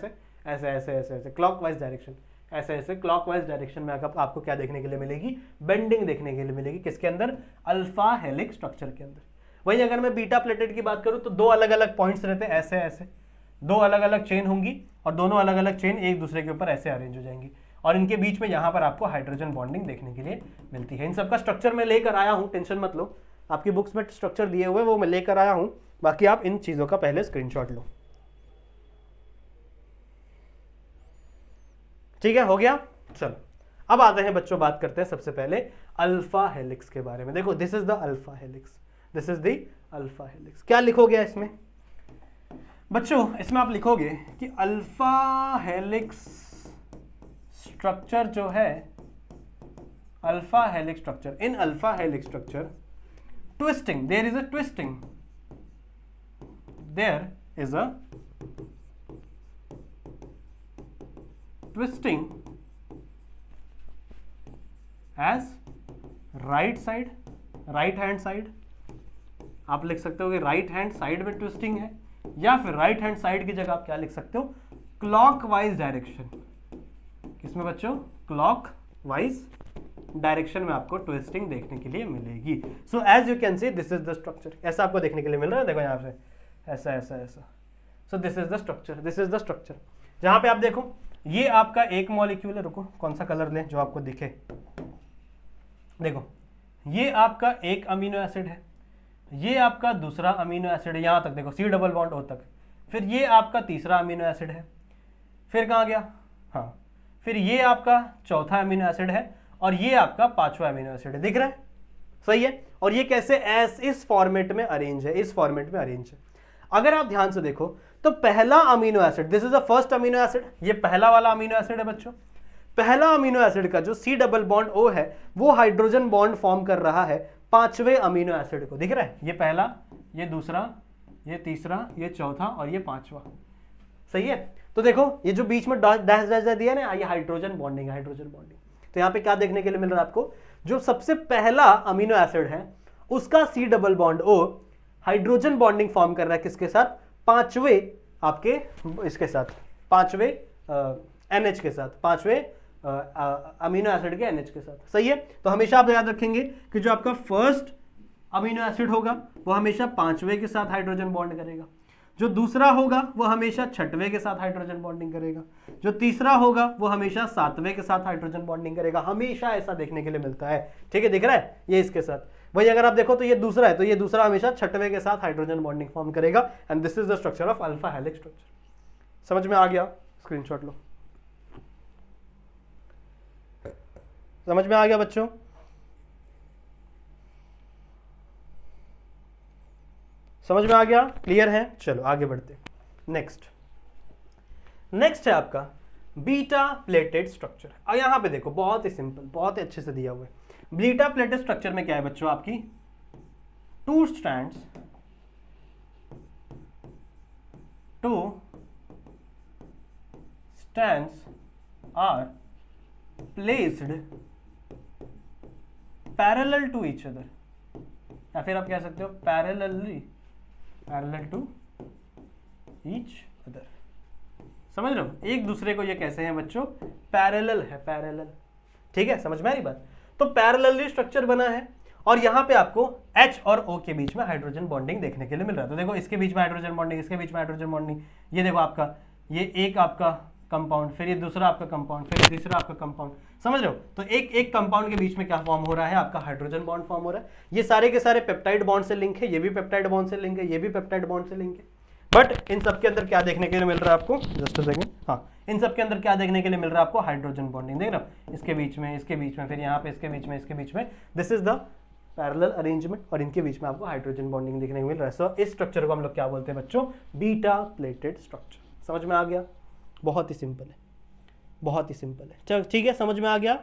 ऐसे क्लॉकवाइज डायरेक्शन, ऐसे क्लॉकवाइज डायरेक्शन में आपको क्या देखने के लिए मिलेगी? बेंडिंग देखने के लिए मिलेगी। किसके अंदर? अल्फा हेलिक्स स्ट्रक्चर के अंदर। वही अगर मैं बीटा प्लेटेड की बात करूं, तो दो अलग अलग पॉइंट्स रहते हैं, ऐसे दो अलग अलग चेन होंगी, और दोनों अलग अलग चेन एक दूसरे के ऊपर ऐसे अरेंज हो जाएंगी, और इनके बीच में यहां पर आपको हाइड्रोजन बॉन्डिंग देखने के लिए मिलती है। इन सबका स्ट्रक्चर मैं लेकर आया हूं, टेंशन मत लो। आपकी बुक्स में स्ट्रक्चर दिए हुए वो मैं लेकर आया हूं, बाकी आप इन चीजों का पहले स्क्रीनशॉट लो। ठीक है, हो गया? चलो अब आते हैं बच्चों, बात करते हैं सबसे पहले अल्फा हेलिक्स के बारे में। देखो, this is the alpha helix, this is the alpha helix. क्या लिखोगे इसमें बच्चों? इसमें आप लिखोगे कि अल्फा हेलिक्स स्ट्रक्चर जो है, alpha helix structure, in alpha helix structure twisting, there is a twisting, there is a twisting as right hand side। आप लिख सकते हो कि राइट हैंड साइड में ट्विस्टिंग है, या फिर राइट हैंड साइड की जगह आप क्या लिख सकते हो? Clockwise direction. किसमें बच्चों? क्लॉकवाइज डायरेक्शन में आपको ट्विस्टिंग देखने के लिए मिलेगी। So as you can see, this is the structure. ऐसा आपको देखने के लिए मिल रहा है, देखो यहाँ से ऐसा। सो दिस इज द स्ट्रक्चर। जहां पे आप देखो, ये आपका एक मॉलिक्यूल है। रुको, कौन सा कलर लें जो आपको दिखे? देखो, ये आपका एक अमीनो एसिड है, ये आपका दूसरा अमीनो एसिड है, यहां तक देखो, सी डबल बॉन्ड ओ तक। फिर ये आपका तीसरा अमीनो एसिड है, फिर कहां गया? हाँ, फिर ये आपका चौथा अमीनो एसिड है, और ये आपका पांचवा अमीनो एसिड है। दिख रहा है? सही है। और ये कैसे? इस फॉर्मेट में अरेंज है, अगर आप ध्यान से देखो तो पहला amino acid, this is the first amino acid, ये पहला वाला अमीनो एसिड है बच्चों। पहला अमीनो एसिड का जो सी डबल बॉन्ड ओ है, वो हाइड्रोजन बॉन्ड फॉर्म कर रहा है पांचवें अमीनो एसिड को। दिख रहा है? ये पहला, ये दूसरा, ये तीसरा, ये चौथा, और ये पांचवा। सही है? तो देखो, ये जो बीच में डैश दिया ना, ये हाइड्रोजन बॉन्डिंग। तो यहाँ पे क्या देखने के लिए मिल रहा है आपको, जो सबसे पहला अमीनो एसिड है उसका C double bond O hydrogen bonding form कर रहा है किसके साथ, पांचवें आपके इसके साथ, पांचवें NH के साथ, पांचवें अमीनो एसिड के NH के साथ। सही है, तो हमेशा आप याद रखेंगे कि जो आपका फर्स्ट अमीनो एसिड होगा वो हमेशा पांचवें के साथ हाइड्रोजन बॉन्ड करेगा, जो दूसरा होगा वो हमेशा छठवें के साथ हाइड्रोजन बॉन्डिंग करेगा, जो तीसरा होगा वो हमेशा सातवें के साथ हाइड्रोजन बॉन्डिंग करेगा। हमेशा ऐसा देखने के लिए मिलता है। ठीक है, दिख रहा है ये इसके साथ। वही अगर आप देखो तो ये दूसरा है, तो ये दूसरा हमेशा छठवें के साथ हाइड्रोजन बॉन्डिंग फॉर्म करेगा। And this is the structure of alpha helix structure. समझ में आ गया? स्क्रीनशॉट लो। समझ में आ गया बच्चों? समझ में आ गया? क्लियर है? चलो आगे बढ़ते। नेक्स्ट है आपका बीटा प्लेटेड स्ट्रक्चर। और यहां पे देखो बहुत ही सिंपल, बहुत ही अच्छे से दिया हुआ है। बीटा प्लेटेड स्ट्रक्चर में क्या है बच्चों, आपकी 2 strands are placed parallel to each other, या फिर आप कह सकते हो parallel to each other। समझ रहे हो, एक दूसरे को ये कैसे हैं बच्चों, पैरेलल है, पैरेलल। ठीक है, समझ में आ रही बात? तो पैरेलली स्ट्रक्चर बना है और यहां पे आपको H और O के बीच में हाइड्रोजन बॉन्डिंग देखने के लिए मिल रहा है। तो देखो इसके बीच में हाइड्रोजन बॉन्डिंग, इसके बीच में हाइड्रोजन बॉन्डिंग, ये देखो आपका ये एक आपका कंपाउंड, फिर ये दूसरा आपका कंपाउंड, फिर तीसरा आपका कंपाउंड। समझ रहे हो? तो एक कंपाउंड के बीच में क्या फॉर्म हो रहा है, आपका हाइड्रोजन बॉन्ड फॉर्म हो रहा है। ये सारे के सारे पेप्टाइड बॉन्ड से लिंक है, ये भी पेप्टाइड बॉन्ड से लिंक है, ये भी पेप्टाइड बॉन्ड से लिंक है। बट इन सब के अंदर क्या देखने के लिए मिल रहा है आपको, जस्ट अ सेकंड, हाँ, इन सब के अंदर क्या देखने के लिए मिल रहा है आपको, हाइड्रोजन बॉन्डिंग। देख रहे हो, इसके बीच में, इसके बीच में, फिर यहाँ पे इसके बीच में, इसके बीच में। This is the parallel arrangement और इनके बीच में आपको हाइड्रोजन बॉन्डिंग देखने को मिल रहा है। सो इस स्ट्रक्चर को हम लोग क्या बोलते हैं बच्चों, बीटा प्लेटेड स्ट्रक्चर। समझ में आ गया? बहुत ही सिंपल है, बहुत ही सिंपल है। चलो ठीक है, समझ में आ गया?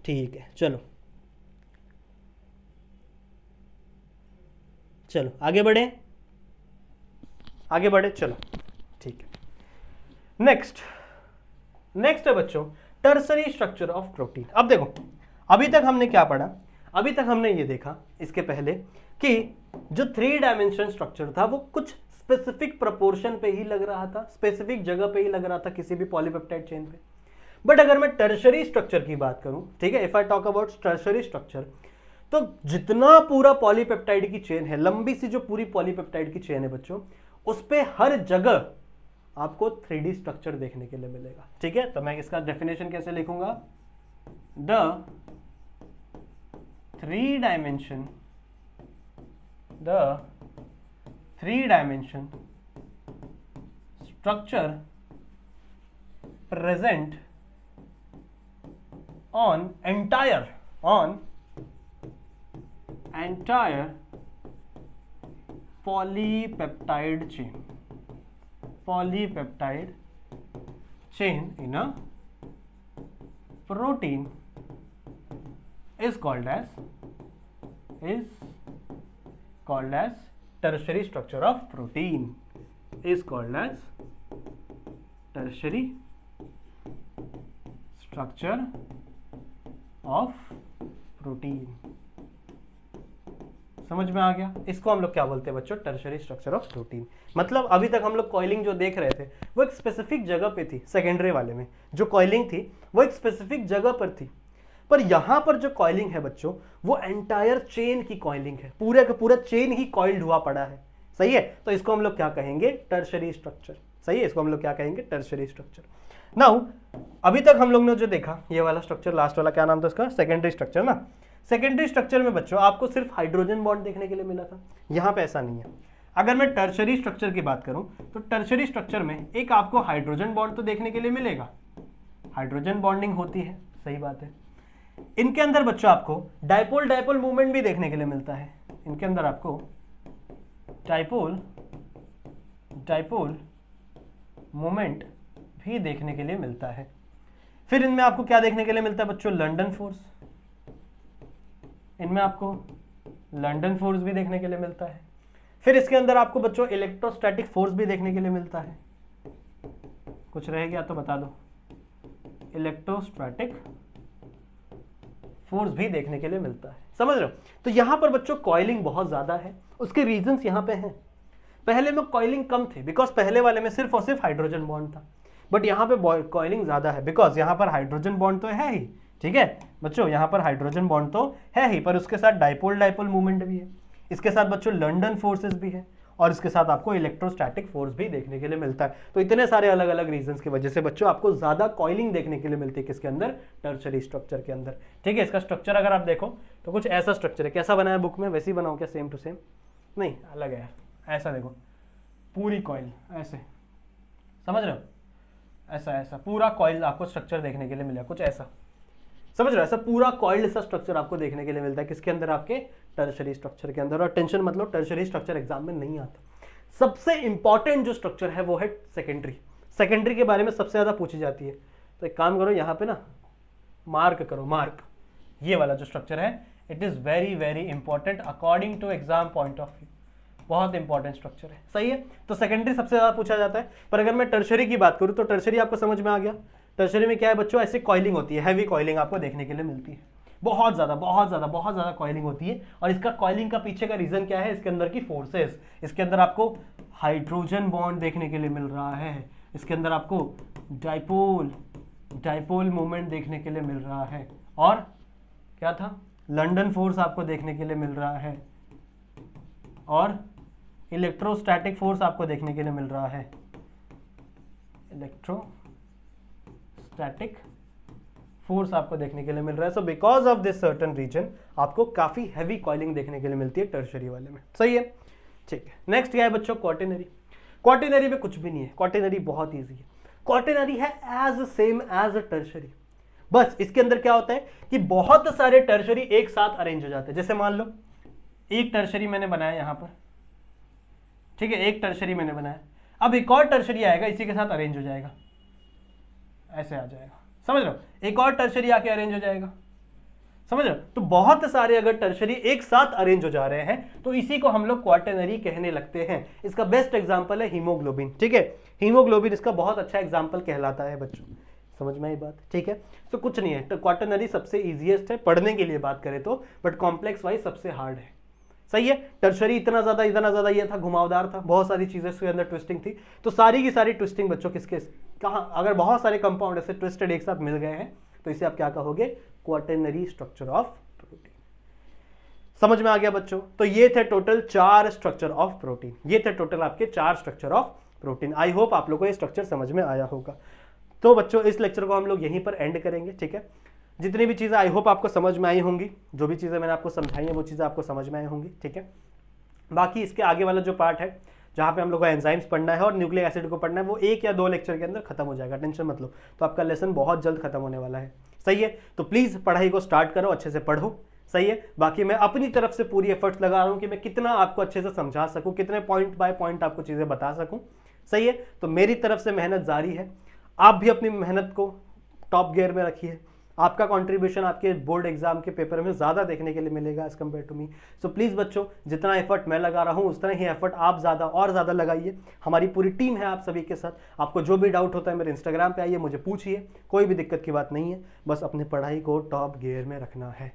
ठीक है, चलो आगे बढ़े, आगे बढ़े, चलो ठीक है। नेक्स्ट है बच्चों टर्सरी स्ट्रक्चर ऑफ प्रोटीन। अब देखो, अभी तक हमने क्या पढ़ा, अभी तक हमने ये देखा इसके पहले कि जो 3 डायमेंशन स्ट्रक्चर था वो कुछ स्पेसिफिक प्रोपोर्शन पे ही लग रहा था, स्पेसिफिक जगह पे ही लग रहा था किसी भी पॉलीपेप्टाइड चेन पे। बट अगर मैं टर्शरी स्ट्रक्चर की बात करूं, ठीक है, if I talk about tertiary structure, तो जितना पूरा पॉलीपेप्टाइड की चेन है, लंबी सी जो पूरी पॉलीपेप्टाइड की चेन है बच्चों, उस पे हर जगह आपको 3D स्ट्रक्चर देखने के लिए मिलेगा। ठीक है, तो मैं इसका डेफिनेशन कैसे लिखूंगा, the 3 dimension structure present on entire polypeptide chain in a protein is called as tertiary structure of protein, is called as tertiary structure of protein। समझ में आ गया? इसको हम लोग क्या बोलते हैं बच्चों, टर्शरी स्ट्रक्चर ऑफ प्रोटीन। मतलब अभी तक हम लोग कॉइलिंग जो देख रहे थे वो एक स्पेसिफिक जगह पे थी, सेकेंडरी वाले में जो कॉइलिंग थी वो एक स्पेसिफिक जगह पर थी। पर यहां पर जो कॉइलिंग है बच्चों वो एंटायर चेन की कॉइलिंग है, पूरा का पूरा चेन ही कॉइल्ड हुआ पड़ा है। सही है, तो इसको हम लोग क्या कहेंगे, टर्शरी स्ट्रक्चर। सही है, इसको हम लोग क्या कहेंगे, टर्शरी स्ट्रक्चर। नाउ अभी तक हम लोग ने जो देखा ये वाला स्ट्रक्चर, लास्ट वाला क्या नाम था इसका, सेकेंडरी स्ट्रक्चर ना। सेकेंडरी स्ट्रक्चर में बच्चों आपको सिर्फ हाइड्रोजन बॉन्ड देखने के लिए मिला था, यहां पे ऐसा नहीं है। अगर मैं टर्शरी स्ट्रक्चर की बात करूं तो टर्शरी स्ट्रक्चर में एक आपको हाइड्रोजन बॉन्ड तो देखने के लिए मिलेगा, हाइड्रोजन बॉन्डिंग होती है, सही बात है। इनके अंदर बच्चों आपको डाइपोल मूवमेंट भी देखने के लिए मिलता है। इनके अंदर आपको डाइपोल मूवमेंट भी देखने के लिए मिलता है। फिर इनमें आपको क्या देखने के लिए मिलता है बच्चों, लंडन फोर्स। इनमें आपको लंडन फोर्स भी देखने के लिए मिलता है। फिर इसके अंदर आपको बच्चों इलेक्ट्रोस्टैटिक फोर्स भी देखने के लिए मिलता है। कुछ रह गया तो बता दो, इलेक्ट्रोस्टैटिक फोर्स भी देखने के लिए मिलता है। समझ रहे हो? तो यहां पर बच्चों कॉइलिंग बहुत ज्यादा है, उसके रीजंस यहां पे हैं। पहले में कॉइलिंग कम थी बिकॉज पहले वाले में सिर्फ और सिर्फ हाइड्रोजन बॉन्ड था, बट यहाँ पे कॉइलिंग ज्यादा है बिकॉज यहाँ पर हाइड्रोजन बॉन्ड तो है ही, ठीक है बच्चों, यहाँ पर हाइड्रोजन बॉन्ड तो है ही, पर उसके साथ डाइपोल डाइपोल मूवमेंट भी है, इसके साथ बच्चों लंडन फोर्सेस भी है, और इसके साथ आपको इलेक्ट्रोस्टैटिक फोर्स भी देखने के लिए मिलता है। तो इतने सारे अलग अलग रीजंस की वजह से बच्चों आपको ज्यादा कॉइलिंग देखने के लिए मिलती है किसके अंदर, टर्शरी स्ट्रक्चर के अंदर। ठीक है, इसका स्ट्रक्चर अगर आप देखो तो कुछ ऐसा स्ट्रक्चर है। कैसा बनाया बुक में, वैसे ही बनाओ क्या, सेम टू सेम? नहीं, अलग है। ऐसा देखो, पूरी कॉइल ऐसे, समझ रहे हो? ऐसा ऐसा पूरा कॉइल आपको स्ट्रक्चर देखने के लिए मिलेगा, कुछ ऐसा, समझ रहे हो? ऐसा पूरा कॉइल्ड सा स्ट्रक्चर आपको देखने के लिए मिलता है किसके अंदर, आपके टर्शरी स्ट्रक्चर के अंदर। और टेंशन मतलब टर्शरी स्ट्रक्चर एग्जाम में नहीं आता। सबसे इंपॉर्टेंट जो स्ट्रक्चर है वो है सेकेंडरी। सेकेंडरी के बारे में सबसे ज्यादा पूछी जाती है, तो एक काम करो यहाँ पे ना मार्क करो, मार्क ये वाला जो स्ट्रक्चर है, it is very very important according to exam point of view, बहुत इंपॉर्टेंट स्ट्रक्चर है। सही है, तो सेकेंडरी सबसे ज्यादा पूछा जाता है। पर अगर मैं टर्शरी की बात करूं तो टर्शरी आपको समझ में आ गया। टर्शरी में क्या है बच्चों, ऐसे कॉइलिंग होती है, हैवी कॉइलिंग आपको देखने के लिए मिलती है, बहुत ज्यादा बहुत ज्यादा बहुत ज्यादा कॉइलिंग होती है। और इसका कॉइलिंग का पीछे का रीजन क्या है, इसके अंदर की फोर्सेस, इसके अंदर आपको हाइड्रोजन बॉन्ड देखने के लिए मिल रहा है, इसके अंदर आपको डाइपोल डाइपोल मूवमेंट देखने के लिए मिल रहा है, और क्या था, लंडन फोर्स आपको देखने के लिए मिल रहा है, और इलेक्ट्रोस्टैटिक फोर्स आपको देखने के लिए मिल रहा है, इलेक्ट्रोस्टैटिक फोर्स आपको देखने के लिए मिल रहा है। So because of this certain region आपको काफी हैवी कॉइलिंग देखने के लिए मिलती है टर्शरी वाले में। सही है, ठीक है। नेक्स्ट क्या है बच्चों, क्वार्टेनरी। क्वार्टेनरी में कुछ भी नहीं है, क्वार्टेनरी बहुत ईजी है। क्वार्टेनरी है as same as a tertiary, बस इसके अंदर क्या होता है कि बहुत सारे टर्शरी एक साथ अरेंज हो जाते हैं। जैसे मान लो एक टर्शरी मैंने बनाया यहां पर, ठीक है, एक टर्शरी मैंने बनाया, अब एक और टर्शरी आएगा इसी के साथ अरेंज हो जाएगा, ऐसे आ जाएगा, समझ रहे हो? एक और टर्शरी आके अरेंज हो जाएगा, समझ रहे हो? तो बहुत सारे अगर टर्शरी एक साथ अरेंज हो जा रहे हैं तो इसी को हम लोग क्वार्टेनरी कहने लगते हैं। इसका बेस्ट एग्जांपल है हीमोग्लोबिन, ठीक है, हीमोग्लोबिन इसका बहुत अच्छा एग्जांपल कहलाता है बच्चों। समझ में आई बात, ठीक है? तो कुछ नहीं है, तो क्वार्टेनरी सबसे इजीएस्ट है पढ़ने के लिए बात करें तो, बट कॉम्प्लेक्स वाइज सबसे हार्ड है। सही है, टर्शरी इतना ज्यादा ये था, घुमावदार था, बहुत सारी चीजें इसके अंदर ट्विस्टिंग थी। तो सारी की सारी ट्विस्टिंग बच्चों किसके, कहाँ, अगर बहुत सारे कंपाउंड ऐसे ट्विस्टेड एक साथ मिल गए हैं तो इसे आप क्या कहोगे, क्वार्टेनरी स्ट्रक्चर ऑफ प्रोटीन। समझ में आ गया बच्चों? तो ये थे टोटल 4 स्ट्रक्चर ऑफ प्रोटीन, ये थे टोटल आपके 4 structure of protein. I hope आप लोगों को ये स्ट्रक्चर समझ में आया होगा। तो बच्चों इस लेक्चर को हम लोग यहीं पर एंड करेंगे, ठीक है? जितनी भी चीज़ें आई होप आपको समझ में आई होंगी, जो भी चीज़ें मैंने आपको समझाई हैं वो चीज़ें आपको समझ में आई होंगी, ठीक है? बाकी इसके आगे वाला जो पार्ट है जहाँ पे हम लोग को एंजाइम्स पढ़ना है और न्यूक्लिक एसिड को पढ़ना है, वो 1 या 2 लेक्चर के अंदर खत्म हो जाएगा, टेंशन मत लो। तो आपका लेसन बहुत जल्द खत्म होने वाला है। सही है, तो प्लीज़ पढ़ाई को स्टार्ट करो, अच्छे से पढ़ो। सही है, बाकी मैं अपनी तरफ से पूरी एफर्ट्स लगा रहा हूँ कि मैं कितना आपको अच्छे से समझा सकूँ, कितने पॉइंट बाय पॉइंट आपको चीज़ें बता सकूँ। सही है, तो मेरी तरफ से मेहनत जारी है, आप भी अपनी मेहनत को टॉप गियर में रखिए। आपका कंट्रीब्यूशन आपके बोर्ड एग्जाम के पेपर में ज़्यादा देखने के लिए मिलेगा as compare to me. So please बच्चों, जितना एफर्ट मैं लगा रहा हूँ उतना ही एफर्ट आप ज़्यादा और ज़्यादा लगाइए। हमारी पूरी टीम है आप सभी के साथ। आपको जो भी डाउट होता है मेरे इंस्टाग्राम पे आइए, मुझे पूछिए, कोई भी दिक्कत की बात नहीं है, बस अपनी पढ़ाई को टॉप गियर में रखना है।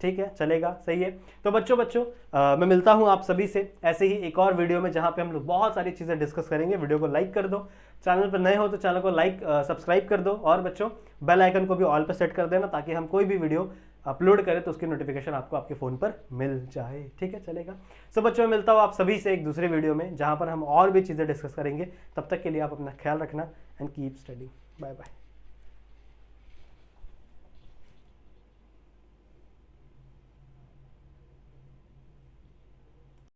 ठीक है, चलेगा, सही है। तो बच्चों मैं मिलता हूं आप सभी से ऐसे ही एक और वीडियो में, जहां पे हम लोग बहुत सारी चीज़ें डिस्कस करेंगे। वीडियो को लाइक कर दो, चैनल पर नए हो तो चैनल को सब्सक्राइब कर दो, और बच्चों बेल आइकन को भी ऑल पर सेट कर देना, ताकि हम कोई भी वीडियो अपलोड करें तो उसकी नोटिफिकेशन आपको आपके फ़ोन पर मिल जाए। ठीक है, चलेगा। सो बच्चों, मैं मिलता हूँ आप सभी से एक दूसरे वीडियो में, जहाँ पर हम और भी चीज़ें डिस्कस करेंगे। तब तक के लिए आप अपना ख्याल रखना and keep studying. Bye bye.